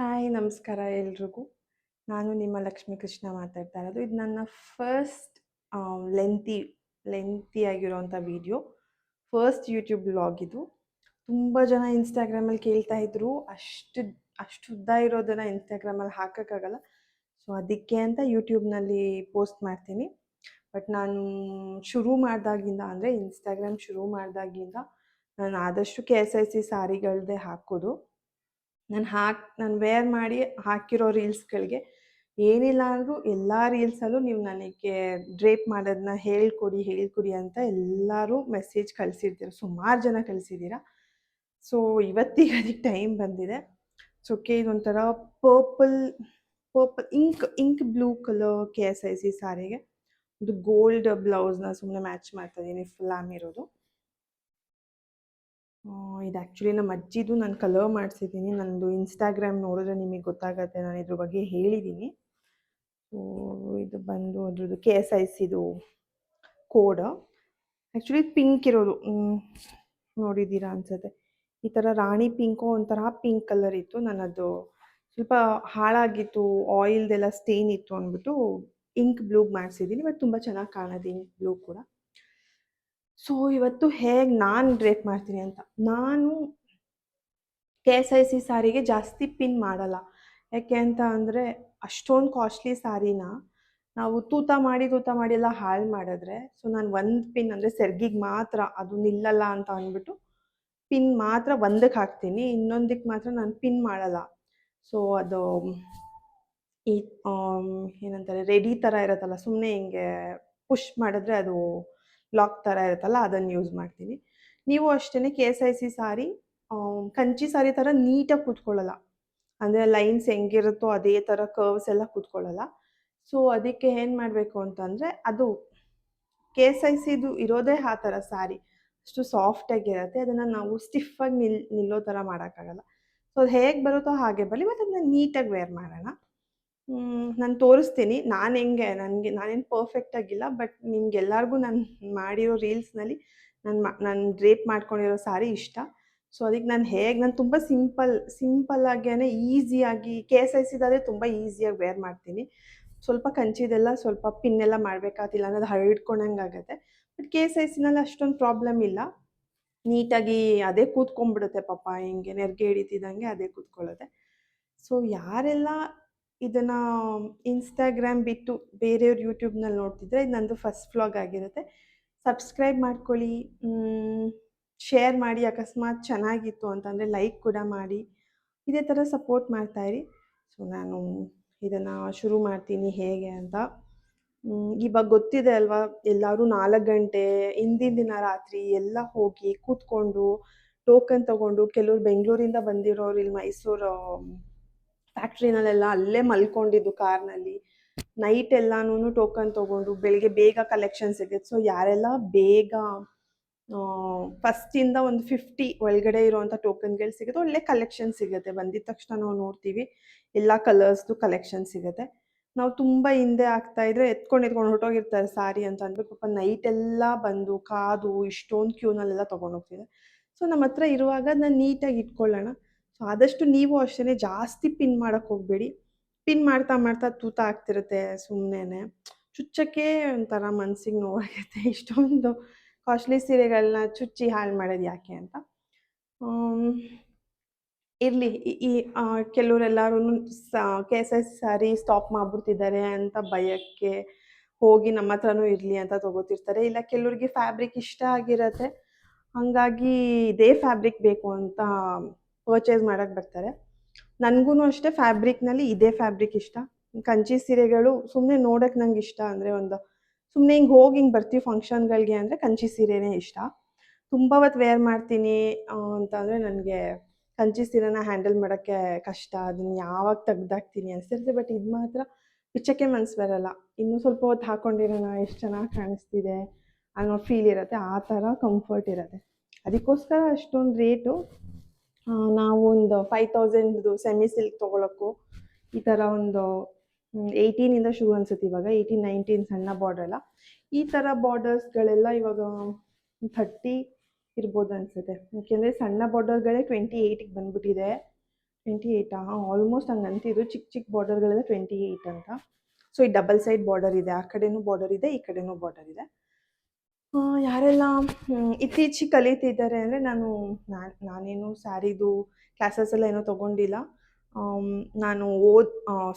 Hi ನಮಸ್ಕಾರ ಎಲ್ರಿಗೂ. ನಾನು ನಿಮ್ಮ ಲಕ್ಷ್ಮೀ ಕೃಷ್ಣ ಮಾತಾಡ್ತಾ ಇರೋದು. ಇದು ನನ್ನ ಫಸ್ಟ್ ಲೆಂತಿ ಲೆಂತಿ ಆಗಿರೋಂಥ ವೀಡಿಯೋ. ಫಸ್ಟ್ ಯೂಟ್ಯೂಬ್ ವ್ಲಾಗ್ ಇದು. ತುಂಬ ಜನ ಇನ್ಸ್ಟಾಗ್ರಾಮಲ್ಲಿ ಕೇಳ್ತಾ ಇದ್ರು, ಅಷ್ಟು ಉದ್ದ ಇರೋದನ್ನು ಇನ್ಸ್ಟಾಗ್ರಾಮಲ್ಲಿ ಹಾಕೋಕ್ಕಾಗಲ್ಲ. ಸೊ ಅದಕ್ಕೆ ಅಂತ ಯೂಟ್ಯೂಬ್ನಲ್ಲಿ ಪೋಸ್ಟ್ ಮಾಡ್ತೀನಿ. ಬಟ್ ನಾನು ಶುರು ಮಾಡಿದಾಗಿಂದ ಅಂದರೆ ಇನ್ಸ್ಟಾಗ್ರಾಮ್ ಶುರು ಮಾಡಿದಾಗಿಂದ ನಾನು ಆದಷ್ಟು KSIC ಸಾರಿಗಳದ್ದೇ ಹಾಕೋದು. ನಾನು ವೇರ್ ಮಾಡಿ ಹಾಕಿರೋ ರೀಲ್ಸ್ಗಳಿಗೆ ಏನಿಲ್ಲ ಅಂದರೂ ಎಲ್ಲ ರೀಲ್ಸಲ್ಲೂ ನೀವು ನನಗೆ ಡ್ರೇಪ್ ಮಾಡೋದನ್ನ ಹೇಳ್ಕೊಡಿ ಅಂತ ಎಲ್ಲರೂ ಮೆಸೇಜ್ ಕಳಿಸಿರ್ತೀರ. ಸುಮಾರು ಜನ ಕಳಿಸಿದ್ದೀರ. ಸೊ ಇವತ್ತಿಗೆ ಅದಕ್ಕೆ ಟೈಮ್ ಬಂದಿದೆ. ಸೊ ಇದೊಂಥರ purple ink blue colour KSIC ಸಾರಿಗೆ ಇದು ಗೋಲ್ಡ್ ಬ್ಲೌಸ್ನ ಸುಮ್ಮನೆ ಮ್ಯಾಚ್ ಮಾಡ್ತಾ ಇದ್ದೀನಿ, ಫುಲ್ ಇರೋದು. ಇದು ಆ್ಯಕ್ಚುಲಿ ನಮ್ಮ ಅಜ್ಜಿದು ನಾನು ಕಲರ್ ಮಾಡಿಸಿದ್ದೀನಿ. ನಂದು ಇನ್ಸ್ಟಾಗ್ರಾಮ್ ನೋಡಿದ್ರೆ ನಿಮಗೆ ಗೊತ್ತಾಗುತ್ತೆ, ನಾನು ಇದ್ರ ಬಗ್ಗೆ ಹೇಳಿದ್ದೀನಿ. ಸೊ ಇದು ಬಂದು ಅದ್ರದ್ದು KSICದು ಕೋಡ್. ಆ್ಯಕ್ಚುಲಿ ಪಿಂಕ್ ಇರೋದು ನೋಡಿದ್ದೀರಾ ಅನ್ಸುತ್ತೆ. ಈ ಥರ ರಾಣಿ ಪಿಂಕು ಒಂಥರ ಪಿಂಕ್ ಕಲರ್ ಇತ್ತು. ನನ್ನದು ಸ್ವಲ್ಪ ಹಾಳಾಗಿತ್ತು, ಆಯಿಲ್ದೆಲ್ಲ ಸ್ಟೇನ್ ಇತ್ತು ಅಂದ್ಬಿಟ್ಟು ಇಂಕ್ ಬ್ಲೂಗೆ ಮಾಡಿಸಿದ್ದೀನಿ. ಬಟ್ ತುಂಬ ಚೆನ್ನಾಗಿ ಕಾಣೋದು ಇಂಕ್ ಬ್ಲೂ ಕೂಡ. ಸೊ ಇವತ್ತು ಹೇಗೆ ನಾನು ಡ್ರೇಪ್ ಮಾಡ್ತೀನಿ ಅಂತ. ನಾನು KSIC ಸಾರಿಗೆ ಜಾಸ್ತಿ ಪಿನ್ ಮಾಡಲ್ಲ. ಯಾಕೆ ಅಂತ ಅಂದರೆ ಅಷ್ಟೊಂದು ಕಾಸ್ಟ್ಲಿ ಸಾರಿನ ನಾವು ತೂತ ಮಾಡಿ ಎಲ್ಲ ಹಾಳು ಮಾಡಿದ್ರೆ, ಸೊ ನಾನು ಒಂದು ಪಿನ್ ಅಂದರೆ ಸೆರ್ಗಿಗೆ ಮಾತ್ರ ಅದು ನಿಲ್ಲಲ್ಲ ಅಂತ ಅಂದ್ಬಿಟ್ಟು ಪಿನ್ ಮಾತ್ರ ಒಂದಕ್ಕೆ ಹಾಕ್ತೀನಿ, ಇನ್ನೊಂದಕ್ಕೆ ಮಾತ್ರ ನಾನು ಪಿನ್ ಮಾಡಲ್ಲ. ಸೊ ಅದು ಈ ಏನಂತಾರೆ ರೆಡಿ ಥರ ಇರುತ್ತಲ್ಲ, ಸುಮ್ಮನೆ ಹಿಂಗೆ ಪುಷ್ ಮಾಡಿದ್ರೆ ಅದು ಲಾಕ್ ಥರ ಇರುತ್ತಲ್ಲ, ಅದನ್ನು ಯೂಸ್ ಮಾಡ್ತೀನಿ. ನೀವು ಅಷ್ಟೇ KSIC ಸಾರಿ ಕಂಚಿ ಸಾರಿ ಥರ ನೀಟಾಗಿ ಕೂತ್ಕೊಳ್ಳಲ್ಲ. ಅಂದರೆ ಲೈನ್ಸ್ ಹೆಂಗಿರುತ್ತೋ ಅದೇ ಥರ ಕರ್ವ್ಸ್ ಎಲ್ಲ ಕೂತ್ಕೊಳ್ಳಲ್ಲ. ಸೊ ಅದಕ್ಕೆ ಏನು ಮಾಡಬೇಕು ಅಂತಂದರೆ, ಅದು KSICದು ಇರೋದೇ ಆ ಥರ ಸಾರಿ, ಅಷ್ಟು ಸಾಫ್ಟಾಗಿರುತ್ತೆ. ಅದನ್ನು ನಾವು ಸ್ಟಿಫಾಗಿ ನಿಲ್ಲೋ ಥರ ಮಾಡೋಕ್ಕಾಗಲ್ಲ. ಸೊ ಅದು ಹೇಗೆ ಬರುತ್ತೋ ಹಾಗೆ ಬರಲಿ, ಮತ್ತು ಅದನ್ನ ನೀಟಾಗಿ ವೇರ್ ಮಾಡೋಣ. ನಾನು ತೋರಿಸ್ತೀನಿ ನಾನೇನು ಪರ್ಫೆಕ್ಟಾಗಿಲ್ಲ, ಬಟ್ ನಿಮ್ಗೆಲ್ಲರಿಗೂ ನಾನು ಮಾಡಿರೋ ರೀಲ್ಸ್ನಲ್ಲಿ ನಾನು ಡ್ರೇಪ್ ಮಾಡ್ಕೊಂಡಿರೋ ಸಾರಿ ಇಷ್ಟ. ಸೊ ಅದಕ್ಕೆ ನಾನು ತುಂಬ ಸಿಂಪಲ್ಲಾಗೇ ಈಸಿಯಾಗಿ KSICದಾದರೆ ತುಂಬ ಈಸಿಯಾಗಿ ವೇರ್ ಮಾಡ್ತೀನಿ. ಸ್ವಲ್ಪ ಕಂಚಿದೆಲ್ಲ ಸ್ವಲ್ಪ ಪಿನ್ನೆಲ್ಲ ಮಾಡಬೇಕಾತಿಲ್ಲ ಅನ್ನೋದು ಹರಡ್ಕೊಂಡಂಗೆ ಆಗುತ್ತೆ. ಬಟ್ KSICನಲ್ಲಿ ಅಷ್ಟೊಂದು ಪ್ರಾಬ್ಲಮ್ ಇಲ್ಲ. ನೀಟಾಗಿ ಅದೇ ಕೂತ್ಕೊಂಡ್ಬಿಡುತ್ತೆ ಪಾಪ, ಹಿಂಗೆ ನೆರಿಗೆ ಹಿಡಿತಿದ್ದಂಗೆ ಅದೇ ಕೂತ್ಕೊಳ್ಳುತ್ತೆ. ಸೊ ಯಾರೆಲ್ಲ ಇದನ್ನು ಇನ್ಸ್ಟಾಗ್ರಾಮ್ ಬಿಟ್ಟು ಬೇರೆಯವ್ರ ಯೂಟ್ಯೂಬ್ನಲ್ಲಿ ನೋಡ್ತಿದ್ರೆ, ಇದು ನಂದು ಫಸ್ಟ್ ವ್ಲಾಗ್ ಆಗಿರುತ್ತೆ. ಸಬ್ಸ್ಕ್ರೈಬ್ ಮಾಡ್ಕೊಳ್ಳಿ, ಶೇರ್ ಮಾಡಿ, ಅಕಸ್ಮಾತ್ ಚೆನ್ನಾಗಿತ್ತು ಅಂತಂದರೆ ಲೈಕ್ ಕೂಡ ಮಾಡಿ. ಇದೇ ಥರ ಸಪೋರ್ಟ್ ಮಾಡ್ತಾಯಿರಿ. ಸೊ ನಾನು ಇದನ್ನು ಶುರು ಮಾಡ್ತೀನಿ ಹೇಗೆ ಅಂತ. ಇವಾಗ ಗೊತ್ತಿದೆ ಅಲ್ವಾ, ಎಲ್ಲರೂ 4 ಗಂಟೆ ಹಿಂದಿನ ದಿನ ರಾತ್ರಿ ಎಲ್ಲ ಹೋಗಿ ಕೂತ್ಕೊಂಡು ಟೋಕನ್ ತೊಗೊಂಡು, ಕೆಲವ್ರು ಬೆಂಗಳೂರಿಂದ ಬಂದಿರೋರು ಇಲ್ಲಿ ಮೈಸೂರು ಫ್ಯಾಕ್ಟ್ರಿನಲ್ಲೆಲ್ಲ ಅಲ್ಲೇ ಮಲ್ಕೊಂಡಿದ್ದು ಕಾರ್ನಲ್ಲಿ ನೈಟ್ ಎಲ್ಲನೂ ಟೋಕನ್ ತೊಗೊಂಡು ಬೆಳಿಗ್ಗೆ ಬೇಗ ಕಲೆಕ್ಷನ್ ಸಿಗುತ್ತೆ. ಸೊ ಯಾರೆಲ್ಲ ಬೇಗ ಫಸ್ಟಿಂದ ಒಂದು 50 ಒಳಗಡೆ ಇರೋವಂಥ ಟೋಕನ್ಗಳು ಸಿಗುತ್ತೆ, ಒಳ್ಳೆ ಕಲೆಕ್ಷನ್ ಸಿಗುತ್ತೆ. ಬಂದಿದ ತಕ್ಷಣ ನಾವು ನೋಡ್ತೀವಿ ಎಲ್ಲ ಕಲರ್ಸ್ದು ಕಲೆಕ್ಷನ್ ಸಿಗುತ್ತೆ. ನಾವು ತುಂಬ ಹಿಂದೆ ಆಗ್ತಾಯಿದ್ರೆ ಎತ್ಕೊಂಡು ಹೊರಟೋಗಿರ್ತಾರೆ ಸಾರಿ ಅಂತ ಅಂದ್ಬಿಟ್ಟು ಪಾಪ ನೈಟೆಲ್ಲ ಬಂದು ಕಾದು ಇಷ್ಟೊಂದು ಕ್ಯೂನಲ್ಲೆಲ್ಲ ತೊಗೊಂಡೋಗ್ತಿದೆ. ಸೊ ನಮ್ಮ ಹತ್ರ ಇರುವಾಗ ನಾನು ನೀಟಾಗಿ ಇಟ್ಕೊಳ್ಳೋಣ. ಸೊ ಆದಷ್ಟು ನೀವು ಅಷ್ಟೇ ಜಾಸ್ತಿ ಪಿನ್ ಮಾಡೋಕ್ಕೆ ಹೋಗಬೇಡಿ. ಪಿನ್ ಮಾಡ್ತಾ ತೂತ ಆಗ್ತಿರುತ್ತೆ ಸುಮ್ಮನೆ. ಚುಚ್ಚಕ್ಕೆ ಒಂಥರ ಮನ್ಸಿಗೆ ನೋವಾಗುತ್ತೆ. ಇಷ್ಟೊಂದು ಕಾಸ್ಟ್ಲಿ ಸೀರೆಗಳನ್ನ ಚುಚ್ಚಿ ಹಾಳು ಮಾಡೋದು ಯಾಕೆ ಅಂತ. ಇರಲಿ, ಈ ಕೆಲವರೆಲ್ಲರೂ KSIC ಸಾರಿ ಸ್ಟಾಪ್ ಮಾಡ್ಬಿಡ್ತಿದ್ದಾರೆ ಅಂತ ಭಯಕ್ಕೆ ಹೋಗಿ ನಮ್ಮ ಹತ್ರನೂ ಇರಲಿ ಅಂತ ತೊಗೋತಿರ್ತಾರೆ. ಇಲ್ಲ ಕೆಲವ್ರಿಗೆ ಫ್ಯಾಬ್ರಿಕ್ ಇಷ್ಟ ಆಗಿರುತ್ತೆ, ಹಾಗಾಗಿ ಇದೇ ಫ್ಯಾಬ್ರಿಕ್ ಬೇಕು ಅಂತ ಪರ್ಚೇಸ್ ಮಾಡೋಕ್ಕೆ ಬರ್ತಾರೆ. ನನಗೂ ಅಷ್ಟೇ ಫ್ಯಾಬ್ರಿಕ್ನಲ್ಲಿ ಇದೇ ಫ್ಯಾಬ್ರಿಕ್ ಇಷ್ಟ. ಕಂಚಿ ಸೀರೆಗಳು ಸುಮ್ಮನೆ ನೋಡೋಕ್ಕೆ ನಂಗೆ ಇಷ್ಟ ಅಂದರೆ, ಸುಮ್ಮನೆ ಹಿಂಗೆ ಬರ್ತೀವಿ ಫಂಕ್ಷನ್ಗಳಿಗೆ ಅಂದರೆ ಕಂಚಿ ಸೀರೆನೇ ಇಷ್ಟ. ತುಂಬ ಹೊತ್ತು ವೇರ್ ಮಾಡ್ತೀನಿ ಅಂತಂದರೆ ನನಗೆ ಕಂಚಿ ಸೀರೆನ ಹ್ಯಾಂಡಲ್ ಮಾಡೋಕ್ಕೆ ಕಷ್ಟ. ಅದನ್ನು ಯಾವಾಗ ತೆಗ್ದಾಕ್ತೀನಿ ಅನಿಸ್ತಿರುತ್ತೆ. ಬಟ್ ಇದು ಮಾತ್ರ ಬಿಚ್ಚೋಕ್ಕೆ ಮನಸ್ಸು ಬರೋಲ್ಲ. ಇನ್ನೂ ಸ್ವಲ್ಪ ಹೊತ್ತು ಹಾಕ್ಕೊಂಡಿರೋಣ, ಎಷ್ಟು ಚೆನ್ನಾಗಿ ಕಾಣಿಸ್ತಿದೆ ಅನ್ನೋ ಫೀಲ್ ಇರುತ್ತೆ. ಆ ಥರ ಕಂಫರ್ಟ್ ಇರುತ್ತೆ. ಅದಕ್ಕೋಸ್ಕರ ಅಷ್ಟೊಂದು ರೇಟು. ನಾವು ಒಂದು 5000ದು ಸೆಮಿ ಸಿಲ್ಕ್ ತೊಗೊಳಕ್ಕೂ ಈ ಥರ ಒಂದು 18ಇಂದ ಶುರು ಅನಿಸುತ್ತೆ ಇವಾಗ, 18, 19 ಸಣ್ಣ ಬಾರ್ಡ್ರ್ ಎಲ್ಲ. ಈ ಥರ ಬಾರ್ಡರ್ಸ್ಗಳೆಲ್ಲ ಇವಾಗ 30 ಇರ್ಬೋದು ಅನಿಸುತ್ತೆ. ಯಾಕೆಂದರೆ ಸಣ್ಣ ಬಾರ್ಡರ್ಗಳೇ 28ಗೆ ಬಂದುಬಿಟ್ಟಿದೆ. 28 ಆಲ್ಮೋಸ್ಟ್ ಹಂಗೆ ಅಂತಿದ್ರು. ಚಿಕ್ಕ ಚಿಕ್ಕ ಬಾರ್ಡರ್ಗಳೆಲ್ಲ 28 ಅಂತ. ಸೊ ಈ ಡಬಲ್ ಸೈಡ್ ಬಾರ್ಡರ್ ಇದೆ, ಆ ಕಡೆನೂ ಬಾರ್ಡರ್ ಇದೆ, ಈ ಕಡೆನೂ ಬಾರ್ಡರ್ ಇದೆ. ಯಾರೆಲ್ಲ ಇತ್ತೀಚೆಗೆ ಕಲಿತಿದ್ದಾರೆ ಅಂದರೆ, ನಾನೇನು ಸ್ಯಾರಿದು ಕ್ಲಾಸಸ್ ಎಲ್ಲ ಏನೂ ತೊಗೊಂಡಿಲ್ಲ. ನಾನು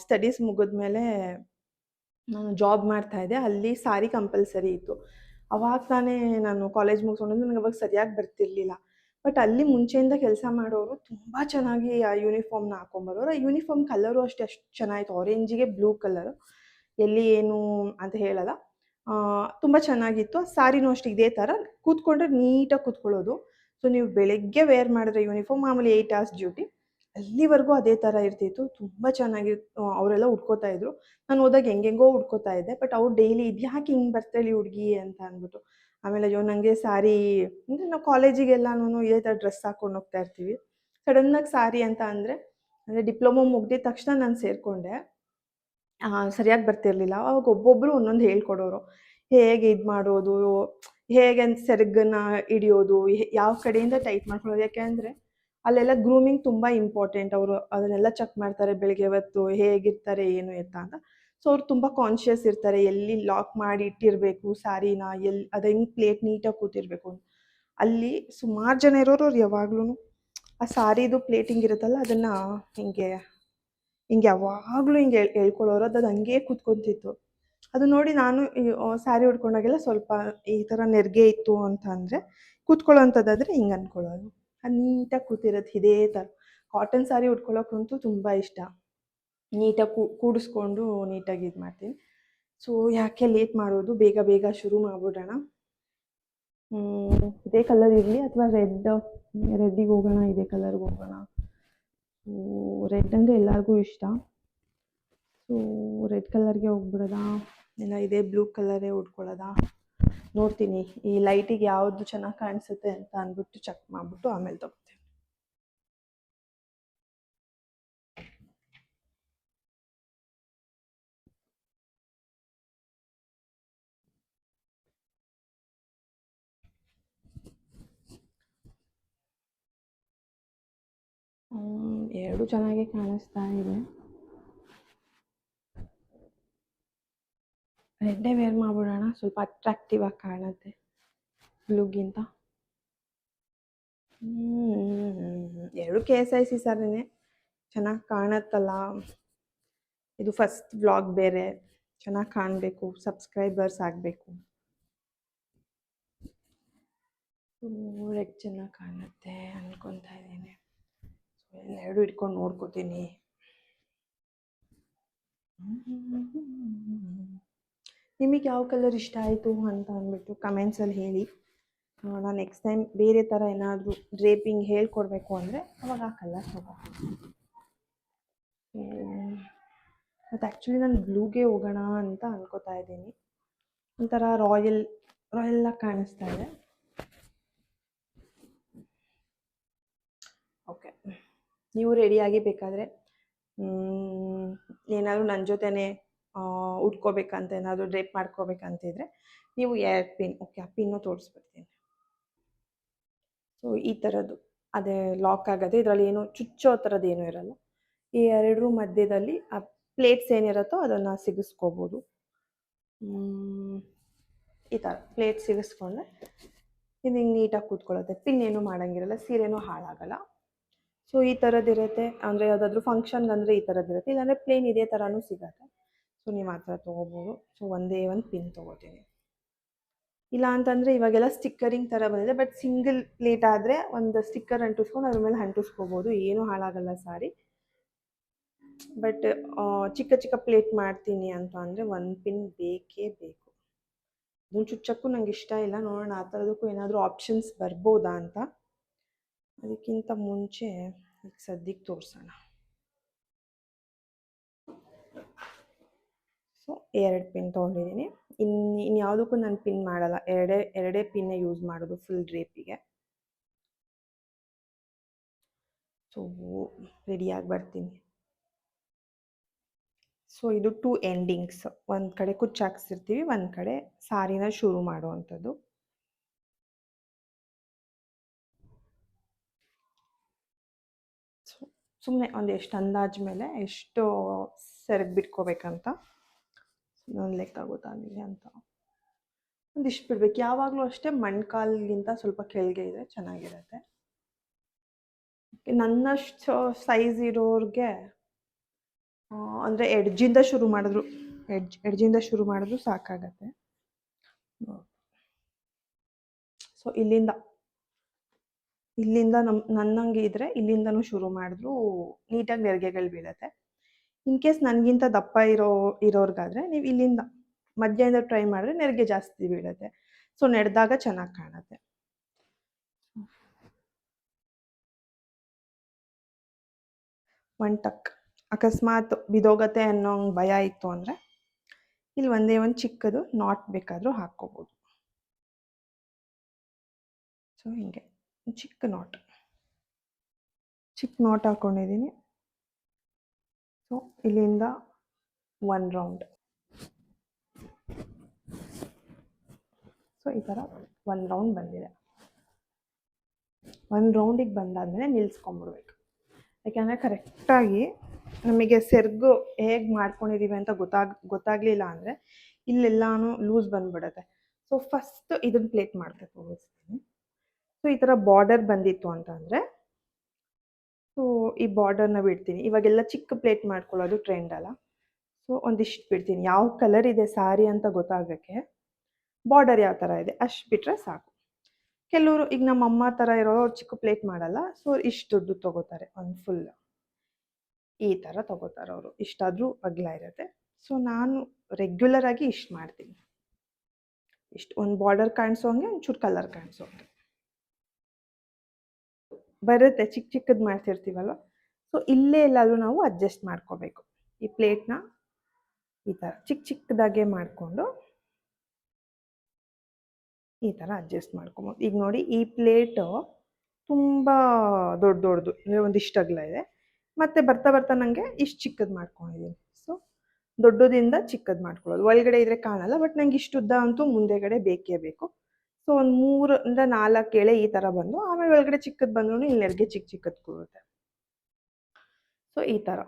ಸ್ಟಡೀಸ್ ಮುಗಿದ್ಮೇಲೆ ನಾನು ಜಾಬ್ ಮಾಡ್ತಾ ಇದ್ದೆ. ಅಲ್ಲಿ ಸಾರಿ ಕಂಪಲ್ಸರಿ ಇತ್ತು. ಅವಾಗ ತಾನೇ ನಾನು ಕಾಲೇಜ್ ಮುಗಿಸ್ಕೊಂಡು ನನಗೆ ಅವಾಗ ಸರಿಯಾಗಿ ಬರ್ತಿರ್ಲಿಲ್ಲ. ಬಟ್ ಅಲ್ಲಿ ಮುಂಚೆಯಿಂದ ಕೆಲಸ ಮಾಡೋರು ತುಂಬ ಚೆನ್ನಾಗಿ ಆ ಯೂನಿಫಾರ್ಮ್ನ ಹಾಕೊಂಬರೋರು. ಆ ಯೂನಿಫಾರ್ಮ್ ಕಲರು ಅಷ್ಟು ಚೆನ್ನಾಗಿತ್ತು, ಆರೆಂಜಿಗೆ ಬ್ಲೂ ಕಲರು. ಎಲ್ಲಿ ಏನು ಅಂತ ಹೇಳಲ್ಲ, ತುಂಬ ಚೆನ್ನಾಗಿತ್ತು. ಸಾರಿನೂ ಅಷ್ಟೇ ಇದೇ ಥರ ಕೂತ್ಕೊಂಡ್ರೆ ನೀಟಾಗಿ ಕೂತ್ಕೊಳ್ಳೋದು. ಸೊ ನೀವು ಬೆಳಗ್ಗೆ ವೇರ್ ಮಾಡಿದ್ರೆ ಯೂನಿಫಾರ್ಮ್, ಮಾಮೂಲಿ 8 ಅವರ್ಸ್ ಡ್ಯೂಟಿ, ಅಲ್ಲಿವರೆಗೂ ಅದೇ ಥರ ಇರ್ತಿತ್ತು. ತುಂಬ ಚೆನ್ನಾಗಿ ಅವರೆಲ್ಲ ಉಟ್ಕೋತಾ ಇದ್ರು. ನಾನು ಹೋದಾಗ ಹೆಂಗೆಂಗೋ ಉಟ್ಕೋತಾ ಇದ್ದೆ. ಬಟ್ ಅವ್ರು ಡೈಲಿ ಇದ್ಯಾಕೆ ಹಿಂಗೆ ಬರ್ತಾಳೆ ಈ ಹುಡುಗಿ ಅಂತ ಅಂದ್ಬಿಟ್ಟು. ಆಮೇಲೆ ಅಯ್ಯೋ ನನಗೆ ಸಾರಿ ಅಂದರೆ, ನಾವು ಕಾಲೇಜಿಗೆಲ್ಲನೂ ಇದೇ ಥರ ಡ್ರೆಸ್ ಹಾಕ್ಕೊಂಡು ಹೋಗ್ತಾ ಇರ್ತೀವಿ. ಸಡನ್ನಾಗಿ ಸಾರಿ ಅಂತ ಅಂದರೆ ಡಿಪ್ಲೊಮೊ ಮುಗ್ದಿದ ತಕ್ಷಣ ನಾನು ಸೇರಿಕೊಂಡೆ. ಸರಿಯಾಗಿ ಬರ್ತಿರ್ಲಿಲ್ಲ. ಅವಾಗ ಒಬ್ಬೊಬ್ಬರು ಒಂದೊಂದು ಹೇಳ್ಕೊಡೋರು. ಹೇಗೆ ಇದು ಮಾಡೋದು, ಹೇಗೆ ಸೆರಗನ್ನ ಹಿಡಿಯೋದು, ಯಾವ ಕಡೆಯಿಂದ ಟೈಟ್ ಮಾಡ್ಕೊಳ್ಳೋದು. ಯಾಕೆಂದರೆ ಅಲ್ಲೆಲ್ಲ ಗ್ರೂಮಿಂಗ್ ತುಂಬ ಇಂಪಾರ್ಟೆಂಟ್. ಅವರು ಅದನ್ನೆಲ್ಲ ಚೆಕ್ ಮಾಡ್ತಾರೆ ಬೆಳಗ್ಗೆ ಹೊತ್ತು ಹೇಗಿರ್ತಾರೆ ಏನು ಎತ್ತ ಅಂತ. ಸೊ ಅವ್ರು ತುಂಬ ಕಾನ್ಷಿಯಸ್ ಇರ್ತಾರೆ, ಎಲ್ಲಿ ಲಾಕ್ ಮಾಡಿ ಇಟ್ಟಿರಬೇಕು ಸಾರಿನ, ಅದು ಹೆಂಗೆ ಪ್ಲೇಟ್ ನೀಟಾಗಿ ಕೂತಿರ್ಬೇಕು ಅಂತ. ಅಲ್ಲಿ ಸುಮಾರು ಜನ ಇರೋರು, ಅವ್ರು ಯಾವಾಗ್ಲೂ ಆ ಸಾರಿದು ಪ್ಲೇಟಿಂಗ್ ಇರುತ್ತಲ್ಲ, ಅದನ್ನು ಹಿಂಗೆ ಯಾವಾಗಲೂ ಹಿಂಗೆ ಹೇಳ್ಕೊಳ್ಳೋರು. ಅದು ಹಂಗೇ ಕೂತ್ಕೊಂತಿತ್ತು. ಅದು ನೋಡಿ ನಾನು ಸ್ಯಾರಿ ಉಟ್ಕೊಂಡಾಗೆಲ್ಲ ಸ್ವಲ್ಪ ಈ ಥರ ನೆರಿಗೆ ಇತ್ತು ಅಂತ ಅಂದರೆ, ಕೂತ್ಕೊಳ್ಳೋ ಅಂಥದ್ದಾದರೆ ಹಿಂಗೆ ಅಂದ್ಕೊಳ್ಳೋದು. ಅದು ನೀಟಾಗಿ ಕೂತಿರುತ್ತೆ ಇದೇ ಥರ. ಕಾಟನ್ ಸ್ಯಾರಿ ಉಟ್ಕೊಳ್ಳೋಕ್ಕಂತೂ ತುಂಬ ಇಷ್ಟ. ನೀಟಾಗಿ ಕೂಡಿಸ್ಕೊಂಡು ನೀಟಾಗಿ ಇದು ಮಾಡ್ತೀನಿ. ಸೊ ಯಾಕೆ ಲೇಟ್ ಮಾಡೋದು, ಬೇಗ ಬೇಗ ಶುರು ಮಾಡ್ಬಿಡೋಣ. ಇದೇ ಕಲರ್ ಇರಲಿ ಅಥವಾ ರೆಡ್ಡಿಗೆ ಹೋಗೋಣ, ಇದೇ ಕಲರ್ಗೆ ಹೋಗೋಣ. ಸೊ ರೆಡ್ ಅಂದರೆ ಎಲ್ಲರಿಗೂ ಇಷ್ಟ. ಸೊ ರೆಡ್ ಕಲರ್ಗೆ ಹೋಗ್ಬಿಡೋದಾ, ಇಲ್ಲ ಇದೇ ಬ್ಲೂ ಕಲರೇ ಉಟ್ಕೊಳ್ಳೋದಾ ನೋಡ್ತೀನಿ. ಈ ಲೈಟಿಗೆ ಯಾವುದು ಚೆನ್ನಾಗಿ ಕಾಣಿಸುತ್ತೆ ಅಂತ ಅಂದ್ಬಿಟ್ಟು ಚೆಕ್ ಮಾಡಿಬಿಟ್ಟು ಆಮೇಲೆ ತಗೋತೀನಿ. ಎರಡು ಚೆನ್ನಾಗಿ ಕಾಣಿಸ್ತಾ ಇದೆ. ರೆಡ್ಡೇ ವೇರ್ ಮಾಡ್ಬಿಡೋಣ, ಸ್ವಲ್ಪ ಅಟ್ರಾಕ್ಟಿವ್ ಆಗಿ ಕಾಣುತ್ತೆ ಬ್ಲೂಗಿಂತ. ಎರಡು KSIC ಸಾರಿನೇ ಚೆನ್ನಾಗಿ ಕಾಣುತ್ತಲ್ಲ. ಇದು ಫಸ್ಟ್ ವ್ಲಾಗ್ ಬೇರೆ, ಚೆನ್ನಾಗಿ ಕಾಣಬೇಕು, ಸಬ್ಸ್ಕ್ರೈಬರ್ಸ್ ಆಗಬೇಕು. ರೆಡ್ ಚೆನ್ನಾಗಿ ಕಾಣುತ್ತೆ ಅನ್ಕೊತಾ ಇದ್ದೀನಿ. ಸೊ ಎರಡು ಇಟ್ಕೊಂಡು ನೋಡ್ಕೋತೀನಿ. ನಿಮಗೆ ಯಾವ ಕಲರ್ ಇಷ್ಟ ಆಯಿತು ಅಂತ ಅಂದ್ಬಿಟ್ಟು ಕಮೆಂಟ್ಸಲ್ಲಿ ಹೇಳಿ. ನಾನು ನೆಕ್ಸ್ಟ್ ಟೈಮ್ ಬೇರೆ ಥರ ಏನಾದರೂ ಡ್ರೇಪಿಂಗ್ ಹೇಳ್ಕೊಡ್ಬೇಕು ಅಂದರೆ ಅವಾಗ ಆ ಕಲರ್ ತಗೋತೀನಿ. ಮತ್ತು ಆ್ಯಕ್ಚುಲಿ ನಾನು ಬ್ಲೂಗೆ ಹೋಗೋಣ ಅಂತ ಅನ್ಕೋತಾ ಇದ್ದೀನಿ. ಒಂಥರ ರಾಯಲ್ಲಾಗಿ ಕಾಣಿಸ್ತಾ ಇದೆ. ಓಕೆ, ನೀವು ರೆಡಿಯಾಗಿ ಬೇಕಾದರೆ ಏನಾದರೂ ನನ್ನ ಜೊತೆನೇ ಉಟ್ಕೋಬೇಕಂತ, ಏನಾದರೂ ಡ್ರೇಪ್ ಮಾಡ್ಕೋಬೇಕಂತಿದ್ರೆ ನೀವು 2 ಪಿನ್, ಓಕೆ ಆ ಪಿನ್ನು ತೋರಿಸ್ಬಿಡ್ತೀನಿ. ಸೊ ಈ ಥರದ್ದು ಅದೇ ಲಾಕ್ ಆಗೋದು, ಇದರಲ್ಲಿ ಏನು ಚುಚ್ಚೋ ಥರದ್ದು ಏನೂ ಇರಲ್ಲ. ಈ ಎರಡರ ಮಧ್ಯದಲ್ಲಿ ಆ ಪ್ಲೇಟ್ಸ್ ಏನಿರುತ್ತೋ ಅದನ್ನು ಸಿಗಿಸ್ಕೋಬೋದು. ಈ ಥರ ಪ್ಲೇಟ್ ಸಿಗಿಸ್ಕೊಂಡ್ರೆ ಇದು ಹಿಂಗೆ ನೀಟಾಗಿ ಕೂತ್ಕೊಳ್ಳುತ್ತೆ. ಪಿನ್ ಏನೂ ಮಾಡೋಂಗಿರಲ್ಲ, ಸೀರೆನೂ ಹಾಳಾಗಲ್ಲ. ಸೊ ಈ ಥರದ್ದಿರುತ್ತೆ. ಅಂದರೆ ಯಾವುದಾದ್ರೂ ಫಂಕ್ಷನ್ಗಂದರೆ ಈ ಥರದ್ದಿರುತ್ತೆ, ಇಲ್ಲಾಂದರೆ ಪ್ಲೇನ್ ಇದೇ ಥರನೂ ಸಿಗುತ್ತೆ. ಸೊ ನೀವು ಆ ಥರ ತೊಗೋಬೋದು. ಸೊ ಒಂದೇ ಒಂದು ಪಿನ್ ತೊಗೋತೀನಿ. ಇಲ್ಲ ಅಂತಂದರೆ ಇವಾಗೆಲ್ಲ ಸ್ಟಿಕ್ಕರಿಂಗ್ ಥರ ಬಂದಿದೆ. ಬಟ್ ಸಿಂಗಲ್ ಪ್ಲೇಟ್ ಆದರೆ ಒಂದು ಸ್ಟಿಕ್ಕರ್ ಅಂಟಿಸ್ಕೊಂಡು ಅದ್ರ ಮೇಲೆ ಅಂಟಿಸ್ಕೋಬೋದು, ಏನೂ ಹಾಳಾಗಲ್ಲ ಸಾರಿ. ಬಟ್ ಚಿಕ್ಕ ಚಿಕ್ಕ ಪ್ಲೇಟ್ ಮಾಡ್ತೀನಿ ಅಂತ ಅಂದರೆ ಒಂದು ಪಿನ್ ಬೇಕೇ ಬೇಕು. ಅದನ್ನು ಚುಚ್ಚಕ್ಕೂ ನಂಗೆ ಇಷ್ಟ ಇಲ್ಲ. ನೋಡೋಣ ಆ ಥರದಕ್ಕೂ ಏನಾದರೂ ಆಪ್ಷನ್ಸ್ ಬರ್ಬೋದಾ ಅಂತ. ಅದಕ್ಕಿಂತ ಮುಂಚೆ ಈಗ ಸದ್ಯಕ್ಕೆ ತೋರಿಸೋಣ. ಸೊ 2 ಪಿನ್ ತೊಗೊಂಡಿದ್ದೀನಿ. ಇನ್ಯಾವುದಕ್ಕೂ ನಾನು ಪಿನ್ ಮಾಡಲ್ಲ, ಎರಡೇ ಪಿನ್ನೇ ಯೂಸ್ ಮಾಡೋದು ಫುಲ್ ಡ್ರೇಪಿಗೆ. ಸೊ ರೆಡಿಯಾಗಿ ಬರ್ತೀನಿ. ಸೊ ಇದು 2 ಎಂಡಿಂಗ್ಸ್, ಒಂದು ಕಡೆ ಕುಚ್ಚು ಹಾಕ್ಸಿರ್ತೀವಿ, ಒಂದು ಕಡೆ ಸಾರಿನ ಶುರು ಮಾಡುವಂಥದ್ದು. ಸೊ ಸುಮ್ಮನೆ ಒಂದು ಎಷ್ಟು ಅಂದಾಜು ಮೇಲೆ ಎಷ್ಟು ಸೆರಗು ಬಿಟ್ಕೋಬೇಕಂತ ಒಂದು ಲೆಕ್ಕ ಗೊತ್ತಾಗಲಿ ಅಂತ ಒಂದಿಷ್ಟು ಬಿಡ್ಬೇಕು. ಯಾವಾಗಲೂ ಅಷ್ಟೇ ಮೊಣ್ಕಾಲಿಗಿಂತ ಸ್ವಲ್ಪ ಕೆಳಗೆ ಇದ್ರೆ ಚೆನ್ನಾಗಿರುತ್ತೆ. ನನ್ನಷ್ಟು ಸೈಜ್ ಇರೋರಿಗೆ ಅಂದರೆ ಎಡ್ಜಿಂದ ಶುರು ಮಾಡಿದ್ರು ಎಡ್ಜಿಂದ ಶುರು ಮಾಡಿದ್ರು ಸಾಕಾಗತ್ತೆ. ಸೊ ಇಲ್ಲಿಂದ ನನ್ನಂಗೆ ಇದ್ರೆ ಇಲ್ಲಿಂದನೂ ಶುರು ಮಾಡಿದ್ರು ನೀಟಾಗಿ ನೆರಿಗೆಗಳು ಬೀಳುತ್ತೆ. ಇನ್ ಕೇಸ್ ನನಗಿಂತ ದಪ್ಪ ಇರೋರ್ಗಾದ್ರೆ ನೀವು ಇಲ್ಲಿಂದ ಮಧ್ಯದಿಂದ ಟ್ರೈ ಮಾಡಿದ್ರೆ ನೆರಿಗೆ ಜಾಸ್ತಿ ಬೀಳುತ್ತೆ. ಸೊ ನೆಡ್ದಾಗ ಚೆನ್ನಾಗಿ ಕಾಣುತ್ತೆ. ಒನ್ ಟಕ್ ಅಕಸ್ಮಾತ್ ಬಿದೋಗತ್ತೆ ಅನ್ನೋ ಭಯ ಇತ್ತು ಅಂದರೆ ಇಲ್ಲಿ ಒಂದೇ ಒಂದು ಚಿಕ್ಕದು ನಾಟ್ ಬೇಕಾದರೂ ಹಾಕ್ಕೋಬೋದು. ಸೊ ಹಿಂಗೆ ಚಿಕ್ಕ ನಾಟ್ ಹಾಕ್ಕೊಂಡಿದ್ದೀನಿ. ಸೊ ಇಲ್ಲಿಂದ 1 ರೌಂಡ್. ಸೊ ಈ ಥರ 1 ರೌಂಡ್ ಬಂದಿದೆ. 1 ರೌಂಡಿಗೆ ಬಂದಾದ್ಮೇಲೆ ನಿಲ್ಲಿಸ್ಕೊಂಬಿಡ್ಬೇಕು. ಯಾಕೆಂದರೆ ಕರೆಕ್ಟಾಗಿ ನಮಗೆ ಸೆರಗು ಹೇಗೆ ಮಾಡ್ಕೊಂಡಿದ್ದೀವಿ ಅಂತ ಗೊತ್ತಾಗಲಿಲ್ಲ ಅಂದರೆ ಇಲ್ಲೆಲ್ಲಾನು ಲೂಸ್ ಬಂದ್ಬಿಡುತ್ತೆ. ಸೊ ಫಸ್ಟ್ ಇದನ್ನು ಪ್ಲೇಟ್ ಮಾಡ್ತಾ ತೋರಿಸ್ತೀನಿ. ಸೊ ಈ ಥರ ಬಾರ್ಡರ್ ಬಂದಿತ್ತು ಅಂತಂದರೆ ಸೊ ಈ ಬಾರ್ಡರ್ನ ಬಿಡ್ತೀನಿ. ಇವಾಗೆಲ್ಲ ಚಿಕ್ಕ ಪ್ಲೇಟ್ ಮಾಡ್ಕೊಳ್ಳೋದು ಟ್ರೆಂಡ್ ಅಲ್ಲ. ಸೊ ಒಂದಿಷ್ಟು ಬಿಡ್ತೀನಿ. ಯಾವ ಕಲರ್ ಇದೆ ಸ್ಯಾರಿ ಅಂತ ಗೊತ್ತಾಗೋಕ್ಕೆ ಬಾರ್ಡರ್ ಯಾವ ಥರ ಇದೆ ಅಷ್ಟು ಬಿಟ್ಟರೆ ಸಾಕು. ಕೆಲವರು ಈಗ ನಮ್ಮ ಅಮ್ಮ ಥರ ಇರೋರು ಚಿಕ್ಕ ಪ್ಲೇಟ್ ಮಾಡಲ್ಲ. ಸೊ ಇಷ್ಟು ದೊಡ್ಡ ತೊಗೋತಾರೆ, ಒಂದು ಫುಲ್ ಈ ಥರ ತೊಗೋತಾರೆ ಅವರು. ಇಷ್ಟಾದರೂ ಅಗಲ ಇರುತ್ತೆ. ಸೊ ನಾನು ರೆಗ್ಯುಲರ್ ಆಗಿ ಇಷ್ಟು ಮಾಡ್ತೀನಿ. ಇಷ್ಟು ಒಂದು ಬಾರ್ಡರ್ ಕಾಣಿಸೋ ಹಂಗೆ ಒಂಚೂರು ಕಲರ್ ಕಾಣಿಸೋ ಹಂಗೆ ಬರುತ್ತೆ. ಚಿಕ್ಕದು ಮಾಡ್ತಿರ್ತೀವಲ್ವ. ಸೊ ಇಲ್ಲೇ ಎಲ್ಲಾದರೂ ನಾವು ಅಡ್ಜಸ್ಟ್ ಮಾಡ್ಕೋಬೇಕು. ಈ ಪ್ಲೇಟ್ನ ಈ ಥರ ಚಿಕ್ಕದಾಗೆ ಮಾಡಿಕೊಂಡು ಈ ಥರ ಅಡ್ಜಸ್ಟ್ ಮಾಡ್ಕೊಬೋದು. ಈಗ ನೋಡಿ ಈ ಪ್ಲೇಟು ತುಂಬ ದೊಡ್ಡದು ಅಂದರೆ ಒಂದಿಷ್ಟು ಅಗಲ ಇದೆ. ಮತ್ತು ಬರ್ತಾ ನನಗೆ ಇಷ್ಟು ಚಿಕ್ಕದು ಮಾಡ್ಕೊಂಡಿದ್ದೀನಿ. ಸೊ ದೊಡ್ಡದಿಂದ ಚಿಕ್ಕದು ಮಾಡ್ಕೊಳ್ಳೋದು. ಒಳಗಡೆ ಇದ್ರೆ ಕಾಣಲ್ಲ, ಬಟ್ ನಂಗೆ ಇಷ್ಟು ಉದ್ದ ಅಂತೂ ಮುಂದೆಗಡೆ ಬೇಕೇ ಬೇಕು. ಸೊ ಒಂದು 3 ಇಂದ 4 ಎಳೆ ಈ ಥರ ಬಂದು ಆಮೇಲೆ ಒಳಗಡೆ ಚಿಕ್ಕದು ಬಂದ್ರೂ ಇಲ್ಲಿ ನೆರಿಗೆ ಚಿಕ್ಕದು ಕೂರುತ್ತೆ. ಸೊ ಈ ಥರ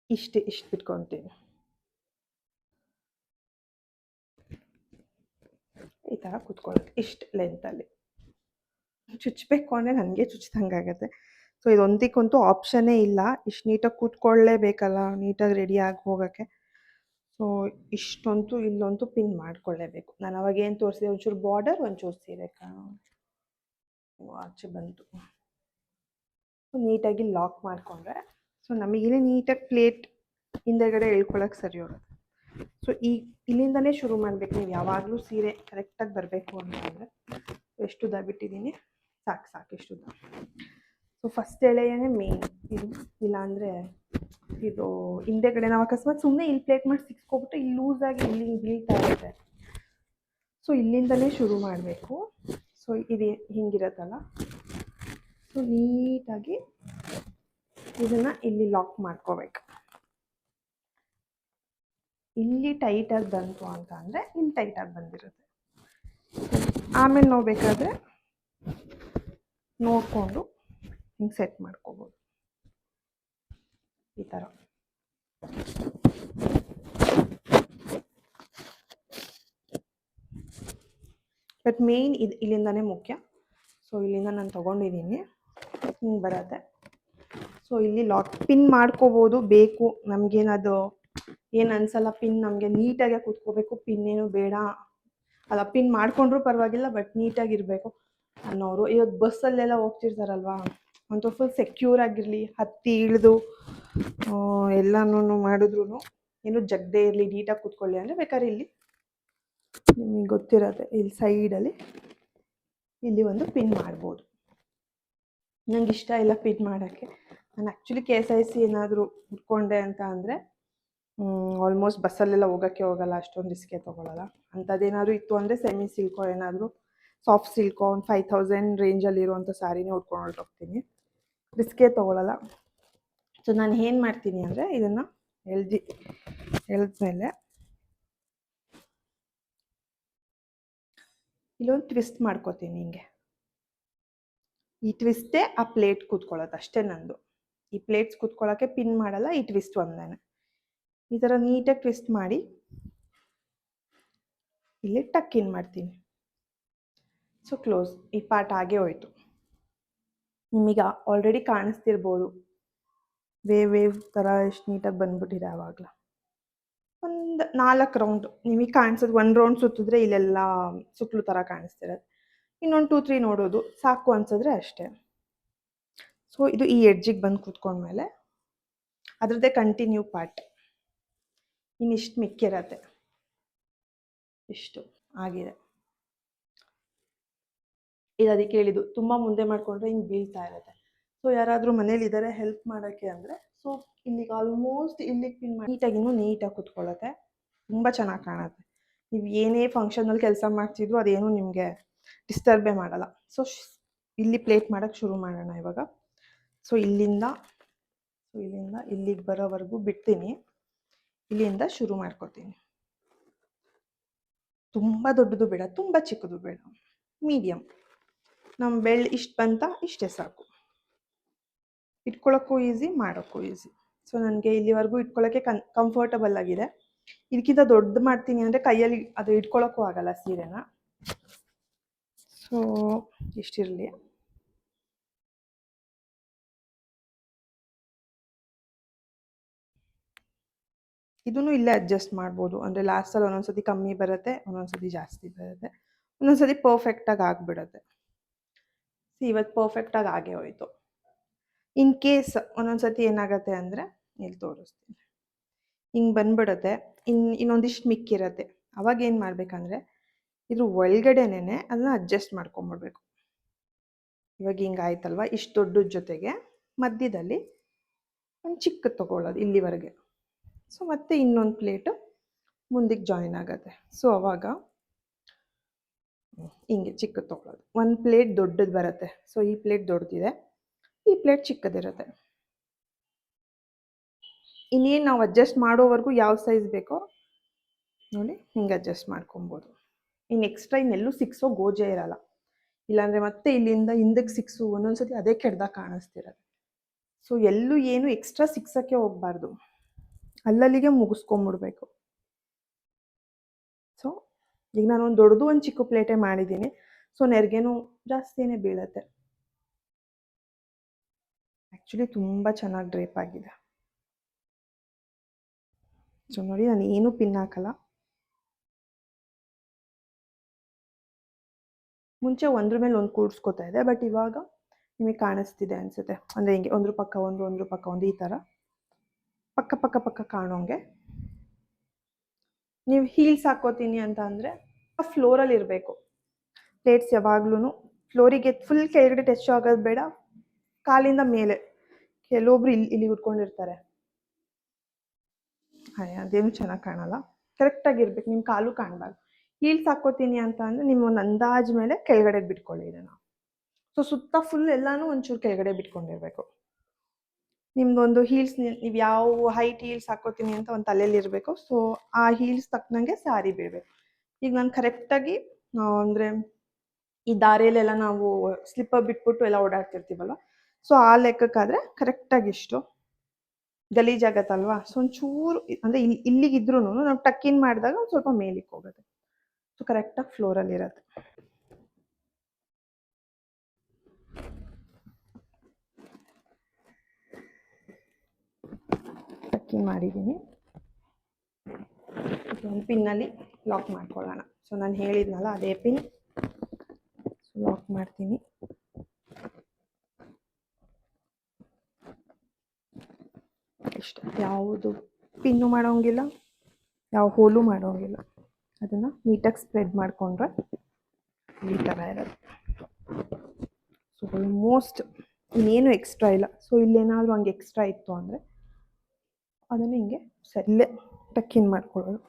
ಇಷ್ಟು ಬಿಟ್ಕೊತೀನಿ. ಈ ಥರ ಕೂತ್ಕೊಳ್ಳೋದು ಇಷ್ಟು ಲೆಂತಲ್ಲಿ. ಚುಚ್ಚಬೇಕು ಅಂದರೆ ನನಗೆ ಚುಚ್ಚಿದಂಗಾಗತ್ತೆ. ಸೊ ಇದೊಂದಕ್ಕಂತೂ ಆಪ್ಷನ್ನೇ ಇಲ್ಲ. ಇಷ್ಟು ನೀಟಾಗಿ ಕೂತ್ಕೊಳ್ಳೇಬೇಕಲ್ಲ ನೀಟಾಗಿ ರೆಡಿಯಾಗಿ ಹೋಗೋಕ್ಕೆ. ಸೊ ಇಷ್ಟಂತೂ ಇಲ್ಲಂತೂ ಪಿನ್ ಮಾಡ್ಕೊಳ್ಳೇಬೇಕು. ನಾನು ಅವಾಗ ಏನು ತೋರಿಸಿದೆ, ಒಂಚೂರು ಬಾರ್ಡರ್ ಒಂಚೂರು ಸೀರೆ ಆಚೆ ಬಂತು. ಸೊ ನೀಟಾಗಿ ಲಾಕ್ ಮಾಡಿಕೊಂಡ್ರೆ ಸೊ ನಮಗೇನೆ ನೀಟಾಗಿ ಪ್ಲೇಟ್ ಹಿಂದೆಗಡೆ ಎಳ್ಕೊಳಕ್ಕೆ ಸರಿ ಹೋಗುತ್ತೆ. ಸೊ ಇಲ್ಲಿಂದನೇ ಶುರು ಮಾಡಬೇಕು. ನೀವು ಯಾವಾಗಲೂ ಸೀರೆ ಕರೆಕ್ಟಾಗಿ ಬರಬೇಕು ಅಂತಂದರೆ ಎಷ್ಟು ಉದ್ದ ಬಿಟ್ಟಿದ್ದೀನಿ, ಸಾಕು ಇಷ್ಟು ಉದ್ದ. ಸೊ ಫಸ್ಟ್ ಎಳೆಯೇ ಮೇನ್ ಇದು. ಇಲ್ಲಾಂದರೆ ಇದು ಹಿಂದೆಗಡೆ ನಾವು ಅಕಸ್ಮಾತ್ ಸುಮ್ಮನೆ ಇಲ್ಲಿ ಪ್ಲೇಟ್ ಮಾಡಿ ಸಿಕ್ಸ್ಕೊಬಿಟ್ಟು ಇಲ್ಲಿ ಲೂಸಾಗಿ ಇಲ್ಲಿ ಬೀಳ್ತಾ ಇರುತ್ತೆ. ಸೊ ಇಲ್ಲಿಂದಲೇ ಶುರು ಮಾಡಬೇಕು. ಸೊ ಇದು ಹಿಂಗಿರತ್ತಲ್ಲ, ಸೊ ನೀಟಾಗಿ ಇದನ್ನು ಇಲ್ಲಿ ಲಾಕ್ ಮಾಡ್ಕೋಬೇಕು. ಇಲ್ಲಿ ಟೈಟಾಗಿ ಬಂತು ಅಂತ ಅಂದರೆ ಇಲ್ಲಿ ಟೈಟಾಗಿ ಬಂದಿರುತ್ತೆ. ಆಮೇಲೆ ನಾವು ಬೇಕಾದರೆ ನೋಡಿಕೊಂಡು ಹಿಂಗೆ ಸೆಟ್ ಮಾಡ್ಕೋಬೋದು ಈ ಥರ. ಬಟ್ ಮೇಯ್ನ್ ಇದು ಇಲ್ಲಿಂದನೇ ಮುಖ್ಯ. ಸೊ ಇಲ್ಲಿಂದ ನಾನು ತೊಗೊಂಡಿದ್ದೀನಿ, ಹಿಂಗೆ ಬರುತ್ತೆ. ಸೊ ಇಲ್ಲಿ ಲಾಕ್ ಪಿನ್ ಮಾಡ್ಕೋಬೋದು. ಬೇಕು ನಮಗೇನದು ಏನು ಅನ್ಸಲ್ಲ, ಪಿನ್ ನಮಗೆ ನೀಟಾಗೆ ಕೂತ್ಕೋಬೇಕು, ಪಿನ್ ಏನು ಬೇಡ ಅಲ್ಲ, ಪಿನ್ ಮಾಡ್ಕೊಂಡ್ರೂ ಪರವಾಗಿಲ್ಲ ಬಟ್ ನೀಟಾಗಿರಬೇಕು ಅನ್ನೋರು. ಇವಾಗ ಬಸ್ಸಲ್ಲೆಲ್ಲ ಹೋಗ್ತಿರ್ತಾರಲ್ವಾ, ಅಂತೂ ಫುಲ್ ಸೆಕ್ಯೂರ್ ಆಗಿರಲಿ, ಹತ್ತಿ ಇಳಿದು ಎಲ್ಲನೂ ಮಾಡಿದ್ರು ಏನು ಜಗ್ದೇ ಇರಲಿ, ನೀಟಾಗಿ ಕೂತ್ಕೊಳ್ಳಿ ಅಂದರೆ ಬೇಕಾದ್ರೆ ಇಲ್ಲಿ ನಿಮಗೆ ಗೊತ್ತಿರತ್ತೆ, ಇಲ್ಲಿ ಸೈಡಲ್ಲಿ ಇಲ್ಲಿ ಒಂದು ಪಿನ್ ಮಾಡ್ಬೋದು. ನಂಗೆ ಇಷ್ಟ ಇಲ್ಲ ಪಿನ್ ಮಾಡೋಕ್ಕೆ. ನಾನು ಆ್ಯಕ್ಚುಲಿ KSIC ಏನಾದರೂ ಉಟ್ಕೊಂಡೆ ಅಂತ ಅಂದರೆ ಆಲ್ಮೋಸ್ಟ್ ಬಸ್ಸಲ್ಲೆಲ್ಲ ಹೋಗೋಕ್ಕೆ ಹೋಗಲ್ಲ, ಅಷ್ಟೊಂದು ರಿಸ್ಕೇ ತೊಗೊಳ್ಳಲ್ಲ. ಅಂಥದ್ದೇನಾದರೂ ಇತ್ತು ಅಂದರೆ ಸೆಮಿ ಸಿಲ್ಕೋ ಏನಾದರೂ ಸಾಫ್ಟ್ ಸಿಲ್ಕೋ ಒಂದು 5000 ರೇಂಜಲ್ಲಿರುವಂಥ ಸ್ಯಾರಿನೇ ಉಟ್ಕೊಂಡು ಹೊರಟೋಗ್ತೀನಿ, ರಿಸ್ಕೇ ತೊಗೊಳ್ಳಲ್ಲ. ಸೊ ನಾನು ಏನು ಮಾಡ್ತೀನಿ ಅಂದರೆ ಇದನ್ನು ಎಳೆದ್ಮೇಲೆ ಇಲ್ಲೊಂದು ಟ್ವಿಸ್ಟ್ ಮಾಡ್ಕೋತೀನಿ ಹಿಂಗೆ. ಈ ಟ್ವಿಸ್ಟೇ ಆ ಪ್ಲೇಟ್ ಕೂತ್ಕೊಳ್ಳೋದು ಅಷ್ಟೇ ನಂದು. ಈ ಪ್ಲೇಟ್ಸ್ ಕುತ್ಕೊಳ್ಳೋಕ್ಕೆ ಪಿನ್ ಮಾಡಲ್ಲ, ಈ ಟ್ವಿಸ್ಟ್ ಒಂದೇನೆ. ಈ ಥರ ನೀಟಾಗಿ ಟ್ವಿಸ್ಟ್ ಮಾಡಿ ಇಲ್ಲಿ ಟಕ್ ಇನ್ ಮಾಡ್ತೀನಿ. So close. ಈ ಪಾರ್ಟ್ ಆಗೇ ಹೋಯ್ತು. ನಿಮಗೆ ಆಲ್ರೆಡಿ ಕಾಣಿಸ್ತಿರ್ಬೋದು ವೇವ್ ಥರ ಎಷ್ಟು ನೀಟಾಗಿ ಬಂದ್ಬಿಟ್ಟಿದೆ ಆವಾಗಲೇ. ಒಂದು 4 ರೌಂಡ್ ನಿಮಗೆ ಕಾಣಿಸೋದು. 1 ರೌಂಡ್ ಸುತ್ತಿದ್ರೆ ಇಲ್ಲೆಲ್ಲ ಸುತ್ತಲೂ ಥರ ಕಾಣಿಸ್ತಿರೋದು. ಇನ್ನೊಂದು 2, 3 ನೋಡೋದು ಸಾಕು ಅನ್ಸಿದ್ರೆ ಅಷ್ಟೇ. ಸೊ ಇದು ಈ ಎಡ್ಜಿಗೆ ಬಂದು ಕೂತ್ಕೊಂಡ್ಮೇಲೆ ಅದರದ್ದೇ ಕಂಟಿನ್ಯೂ ಪಾರ್ಟ್ ಇನ್ನಿಷ್ಟು ಮಿಕ್ಕಿರತ್ತೆ. ಇಷ್ಟು ಆಗಿದೆ. ಇದು ಅದಕ್ಕೆ ಹೇಳಿದ್ದು, ತುಂಬ ಮುಂದೆ ಮಾಡಿಕೊಂಡ್ರೆ ಹಿಂಗೆ ಬೀಳ್ತಾ ಇರುತ್ತೆ. ಸೊ ಯಾರಾದರೂ ಮನೇಲಿ ಇದ್ದಾರೆ ಹೆಲ್ಪ್ ಮಾಡೋಕ್ಕೆ ಅಂದರೆ ಸೊ ಇಲ್ಲಿಗೆ ಆಲ್ಮೋಸ್ಟ್ ಇಲ್ಲಿಗೆ ಪಿನ್ ಮಾಡಿ ನೀಟಾಗಿ ಇನ್ನೂ ನೀಟಾಗಿ ಕೂತ್ಕೊಳ್ಳುತ್ತೆ. ತುಂಬ ಚೆನ್ನಾಗಿ ಕಾಣುತ್ತೆ. ನೀವು ಏನೇ ಫಂಕ್ಷನಲ್ಲಿ ಕೆಲಸ ಮಾಡ್ತಿದ್ರು ಅದೇನು ನಿಮಗೆ ಡಿಸ್ಟರ್ಬೇ ಮಾಡಲ್ಲ. ಸೊ ಇಲ್ಲಿ ಪ್ಲೇಟ್ ಮಾಡೋಕ್ಕೆ ಶುರು ಮಾಡೋಣ ಇವಾಗ. ಸೊ ಇಲ್ಲಿಂದ ಇಲ್ಲಿಗೆ ಬರೋವರೆಗೂ ಬಿಡ್ತೀನಿ. ಇಲ್ಲಿಂದ ಶುರು ಮಾಡ್ಕೊತೀನಿ. ತುಂಬ ದೊಡ್ಡದು ಬೇಡ, ತುಂಬ ಚಿಕ್ಕದು ಬೇಡ, ಮೀಡಿಯಮ್. ನಮ್ಮ ಬೆಳ್ಳಿ ಇಷ್ಟು ಬಂತ, ಇಷ್ಟೇ ಸಾಕು. ಇಟ್ಕೊಳ್ಳೋಕ್ಕೂ ಈಸಿ, ಮಾಡೋಕ್ಕೂ ಈಸಿ. ಸೊ ನನಗೆ ಇಲ್ಲಿವರೆಗೂ ಇಟ್ಕೊಳ್ಳೋಕ್ಕೆ ಕಂಫರ್ಟಬಲ್ ಆಗಿದೆ. ಇದಕ್ಕಿಂತ ದೊಡ್ಡದು ಮಾಡ್ತೀನಿ ಅಂದರೆ ಕೈಯಲ್ಲಿ ಅದು ಇಟ್ಕೊಳ್ಳೋಕ್ಕೂ ಆಗಲ್ಲ ಸೀರೆನ. ಸೊ ಇಷ್ಟಿರಲಿ. ಇದನ್ನು ಇಲ್ಲೇ ಅಡ್ಜಸ್ಟ್ ಮಾಡ್ಬೋದು. ಅಂದರೆ ಲಾಸ್ಟಲ್ಲಿ ಒಂದೊಂದ್ಸತಿ ಕಮ್ಮಿ ಬರುತ್ತೆ, ಒಂದೊಂದ್ಸತಿ ಜಾಸ್ತಿ ಬರುತ್ತೆ, ಒಂದೊಂದ್ಸತಿ ಪರ್ಫೆಕ್ಟಾಗಿ ಆಗಿಬಿಡುತ್ತೆ. ಇವತ್ತು ಪರ್ಫೆಕ್ಟಾಗಿ ಆಗೇ ಹೋಯಿತು. ಇನ್ ಕೇಸ್ ಒಂದೊಂದ್ಸತಿ ಏನಾಗುತ್ತೆ ಅಂದರೆ ಇಲ್ಲಿ ತೋರಿಸ್ತೀನಿ, ಹಿಂಗೆ ಬಂದ್ಬಿಡುತ್ತೆ. ಇನ್ನೊಂದಿಷ್ಟು ಮಿಕ್ಕಿರತ್ತೆ. ಅವಾಗ ಏನು ಮಾಡಬೇಕಂದ್ರೆ ಇದ್ರ ಒಳಗಡೆನೇ ಅದನ್ನ ಅಡ್ಜಸ್ಟ್ ಮಾಡ್ಕೊಂಬಿಡ್ಬೇಕು. ಇವಾಗ ಹಿಂಗೆ ಆಯ್ತಲ್ವ, ಇಷ್ಟು ದೊಡ್ಡದ ಜೊತೆಗೆ ಮಧ್ಯದಲ್ಲಿ ಒಂದು ಚಿಕ್ಕದು ತೊಗೊಳ್ಳೋದು ಇಲ್ಲಿವರೆಗೆ. ಸೊ ಮತ್ತೆ ಇನ್ನೊಂದು ಪ್ಲೇಟು ಮುಂದಕ್ಕೆ ಜಾಯಿನ್ ಆಗುತ್ತೆ. ಸೊ ಅವಾಗ ಹಿಂಗೆ ಚಿಕ್ಕದು ತೊಗೊಳ್ಳೋದು. ಒಂದು ಪ್ಲೇಟ್ ದೊಡ್ಡದು ಬರುತ್ತೆ. ಸೊ ಈ ಪ್ಲೇಟ್ ದೊಡ್ಡದಿದೆ, ಈ ಪ್ಲೇಟ್ ಚಿಕ್ಕದಿರುತ್ತೆ. ಇನ್ನೇನು ನಾವು ಅಡ್ಜಸ್ಟ್ ಮಾಡೋವರೆಗೂ ಯಾವ ಸೈಜ್ ಬೇಕೋ ನೋಡಿ ಹಿಂಗೆ ಅಡ್ಜಸ್ಟ್ ಮಾಡ್ಕೊಬೋದು. ಇನ್ನು ಎಕ್ಸ್ಟ್ರಾ ಇನ್ನೆಲ್ಲೂ ಸಿಕ್ಸೋ ಗೋಜೆ ಇರಲ್ಲ. ಇಲ್ಲಾಂದರೆ ಮತ್ತೆ ಇಲ್ಲಿಂದ ಹಿಂದಕ್ಕೆ ಸಿಕ್ಸು ಒಂದೊಂದ್ಸತಿ ಅದೇ ಕೆಡ್ದಾಗ ಕಾಣಿಸ್ತಿರೋದು. ಸೊ ಎಲ್ಲೂ ಏನು ಎಕ್ಸ್ಟ್ರಾ ಸಿಕ್ಸೋಕ್ಕೆ ಹೋಗಬಾರ್ದು, ಅಲ್ಲಲ್ಲಿಗೆ ಮುಗಿಸ್ಕೊಂಬಿಡ್ಬೇಕು. ಸೊ ಈಗ ನಾನು ಒಂದು ದೊಡ್ಡದು ಒಂದು ಚಿಕ್ಕ ಪ್ಲೇಟೇ ಮಾಡಿದ್ದೀನಿ. ಸೊ ನೆರಿಗೆನೂ ಜಾಸ್ತಿನೇ ಬೀಳುತ್ತೆ. ಆ್ಯಕ್ಚುಲಿ ತುಂಬ ಚೆನ್ನಾಗಿ ಡ್ರೇಪ್ ಆಗಿದೆ. ಸೊ ನೋಡಿ, ನಾನು ಏನೂ ಪಿನ್ ಹಾಕಲ್ಲ. ಮುಂಚೆ ಒಂದ್ರ ಮೇಲೆ ಒಂದು ಕೂಡಿಸ್ಕೊತಾ ಇದೆ, ಬಟ್ ಇವಾಗ ನಿಮಗೆ ಕಾಣಿಸ್ತಿದೆ ಅನಿಸುತ್ತೆ. ಅಂದರೆ ಹಿಂಗೆ ಒಂದ್ರ ಪಕ್ಕ ಒಂದು ಈ ಥರ ಪಕ್ಕ ಕಾಣೋಂಗೆ. ನೀವು ಹೀಲ್ಸ್ ಹಾಕೋತೀನಿ ಅಂತ ಅಂದರೆ ಫ್ಲೋರಲ್ಲಿ ಇರಬೇಕು. ಪ್ಲೇಟ್ಸ್ ಯಾವಾಗ್ಲೂ ಫ್ಲೋರಿಗೆ ಫುಲ್ ಕೆಳಗಡೆ ಟಚ್ ಆಗೋದು ಬೇಡ, ಕಾಲಿಂದ ಮೇಲೆ. ಕೆಲವೊಬ್ರು ಇಲ್ಲಿ ಉಟ್ಕೊಂಡಿರ್ತಾರೆ, ಅದೇನು ಚೆನ್ನಾಗಿ ಕಾಣಲ್ಲ. ಕರೆಕ್ಟಾಗಿರ್ಬೇಕು, ನಿಮ್ಮ ಕಾಲು ಕಾಣಬಾರ್ದು. ಹೀಲ್ಸ್ ಹಾಕೋತೀನಿ ಅಂತ ಅಂದರೆ ನಿಮ್ಮ ಒಂದು ಅಂದಾಜು ಮೇಲೆ ಕೆಳಗಡೆ ಬಿಟ್ಕೊಳ್ಳಿ ಇದನ್ನು. ಸೊ ಸುತ್ತ ಫುಲ್ ಎಲ್ಲನೂ ಒಂಚೂರು ಕೆಳಗಡೆ ಬಿಟ್ಕೊಂಡಿರ್ಬೇಕು. ನಿಮ್ದೊಂದು ಹೀಲ್ಸ್, ನೀವು ಯಾವ ಹೈಟ್ ಹೀಲ್ಸ್ ಹಾಕೋತೀನಿ ಅಂತ ಒಂದು ತಲೆಯಲ್ಲಿ ಇರಬೇಕು. ಸೊ ಆ ಹೀಲ್ಸ್ ತಕ್ಕನಂಗೆ ಸಾರಿ ಬೀಳಬೇಕು. ಈಗ ನಾನು ಕರೆಕ್ಟಾಗಿ ಅಂದರೆ ಈ ದಾರಿಯಲ್ಲೆಲ್ಲ ನಾವು ಸ್ಲಿಪ್ಪರ್ ಬಿಟ್ಬಿಟ್ಟು ಎಲ್ಲ ಓಡಾಡ್ತಿರ್ತೀವಲ್ಲ, ಸೊ ಆ ಲೆಕ್ಕಕ್ಕಾದರೆ ಕರೆಕ್ಟಾಗಿ ಇಷ್ಟು ಗಲೀಜಾಗತ್ತಲ್ವಾ. ಸೊ ಒಂಚೂರು ಅಂದರೆ ಇಲ್ಲಿಗಿದ್ರೂ ನಾವು ಟಕ್ ಇನ್ ಮಾಡಿದಾಗ ಒಂದು ಸ್ವಲ್ಪ ಮೇಲಿಕ್ಕೆ ಹೋಗುತ್ತೆ. ಸೊ ಕರೆಕ್ಟಾಗಿ ಫ್ಲೋರಲ್ಲಿ ಇರುತ್ತೆ. ಟಕ್ ಇನ್ ಮಾಡಿದ್ದೀನಿ. ಒಂದು ಪಿನ್ನಲ್ಲಿ ಲಾಕ್ ಮಾಡ್ಕೊಳ್ಳೋಣ. ಸೊ ನಾನು ಹೇಳಿದ್ನಲ್ಲ ಅದೇ ಪಿನ್. ಸೊ ಲಾಕ್ ಮಾಡ್ತೀನಿ. ಇಷ್ಟ, ಯಾವುದು ಪಿನ್ನು ಮಾಡೋಂಗಿಲ್ಲ, ಯಾವ ಹೋಲು ಮಾಡೋಂಗಿಲ್ಲ. ಅದನ್ನು ನೀಟಾಗಿ ಸ್ಪ್ರೆಡ್ ಮಾಡಿಕೊಂಡ್ರೆ ಈ ಥರ ಇರುತ್ತೆ. ಸೊ ಆಲ್ಮೋಸ್ಟ್ ಇನ್ನೇನು ಎಕ್ಸ್ಟ್ರಾ ಇಲ್ಲ. ಸೊ ಇಲ್ಲೇನಾದರೂ ಹಂಗೆ ಎಕ್ಸ್ಟ್ರಾ ಇತ್ತು ಅಂದರೆ ಅದನ್ನು ಹಿಂಗೆ ಸರಿಲೇ ಟಕ್ ಇನ್ ಮಾಡ್ಕೊಳ್ಳೋದು.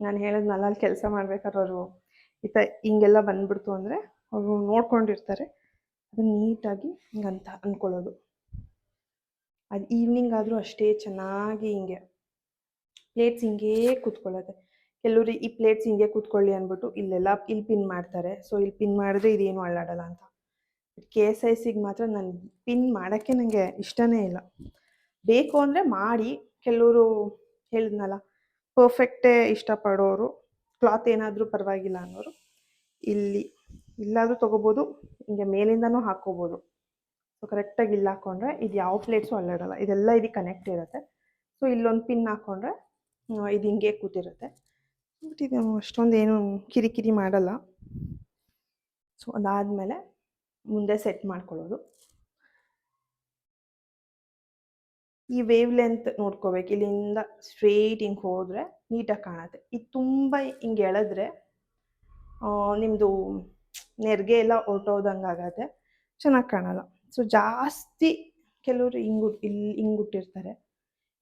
ನಾನು ಹೇಳಿದ್ನಲ್ಲ, ಅಲ್ಲಿ ಕೆಲಸ ಮಾಡ್ಬೇಕಾದ್ರೆ ಅವರು ಈ ಥರ ಹಿಂಗೆಲ್ಲ ಬಂದ್ಬಿಡ್ತು ಅಂದರೆ ಅವರು ನೋಡ್ಕೊಂಡಿರ್ತಾರೆ. ಅದನ್ನು ನೀಟಾಗಿ ಹಿಂಗಂತ ಅಂದ್ಕೊಳ್ಳೋದು. ಅದು ಈವ್ನಿಂಗ್ ಆದರೂ ಅಷ್ಟೇ ಚೆನ್ನಾಗಿ ಹಿಂಗೆ ಪ್ಲೇಟ್ಸ್ ಹಿಂಗೇ ಕೂತ್ಕೊಳ್ಳುತ್ತೆ. ಕೆಲವರು ಈ ಪ್ಲೇಟ್ಸ್ ಹಿಂಗೆ ಕೂತ್ಕೊಳ್ಳಿ ಅಂದ್ಬಿಟ್ಟು ಇಲ್ಲೆಲ್ಲ ಇಲ್ಲಿ ಪಿನ್ ಮಾಡ್ತಾರೆ. ಸೊ ಇಲ್ಲಿ ಪಿನ್ ಮಾಡಿದ್ರೆ ಇದೇನು ಅಳ್ಳಾಡಲ್ಲ ಅಂತ. KSICಗೆ ಮಾತ್ರ ನಾನು ಪಿನ್ ಮಾಡೋಕ್ಕೆ ನನಗೆ ಇಷ್ಟನೇ ಇಲ್ಲ. ಬೇಕು ಅಂದರೆ ಮಾಡಿ, ಕೆಲವರು ಹೇಳಿದ್ನಲ್ಲ ಪರ್ಫೆಕ್ಟೇ ಇಷ್ಟಪಡೋರು, ಕ್ಲಾತ್ ಏನಾದರೂ ಪರವಾಗಿಲ್ಲ ಅನ್ನೋರು ಇಲ್ಲಾದರೂ ತೊಗೋಬೋದು, ಹಿಂಗೆ ಮೇಲಿಂದನೂ ಹಾಕ್ಕೋಬೋದು. ಸೊ ಕರೆಕ್ಟಾಗಿ ಇಲ್ಲಿ ಹಾಕ್ಕೊಂಡ್ರೆ ಇದು ಯಾವ ಪ್ಲೇಟ್ಸು ಅಲ್ಲಾಡಲ್ಲ. ಇದೆಲ್ಲ ಇದಕ್ಕೆ ಕನೆಕ್ಟ್ ಇರುತ್ತೆ. ಸೊ ಇಲ್ಲೊಂದು ಪಿನ್ ಹಾಕ್ಕೊಂಡ್ರೆ ಇದು ಹಿಂಗೆ ಕೂತಿರುತ್ತೆ. ಬಟ್ ಇದು ಅಷ್ಟೊಂದು ಏನು ಕಿರಿಕಿರಿ ಮಾಡಲ್ಲ. ಸೊ ಅದಾದಮೇಲೆ ಮುಂದೆ ಸೆಟ್ ಮಾಡ್ಕೊಳ್ಳೋದು. ಈ ವೇವ್ ಲೆಂತ್ ನೋಡ್ಕೋಬೇಕು. ಇಲ್ಲಿಂದ ಸ್ಟ್ರೇಟ್ ಹಿಂಗೆ ಹೋದರೆ ನೀಟಾಗಿ ಕಾಣುತ್ತೆ. ಇದು ತುಂಬ ಹಿಂಗೆ ಎಳೆದ್ರೆ ನಿಮ್ಮದು ನೆರಿಗೆ ಎಲ್ಲ ಹೊರ್ಟೋದಂಗೆ ಆಗತ್ತೆ, ಚೆನ್ನಾಗಿ ಕಾಣಲ್ಲ. ಸೊ ಜಾಸ್ತಿ ಕೆಲವರು ಇಲ್ಲಿ ಹಿಂಗುಟ್ಟಿರ್ತಾರೆ.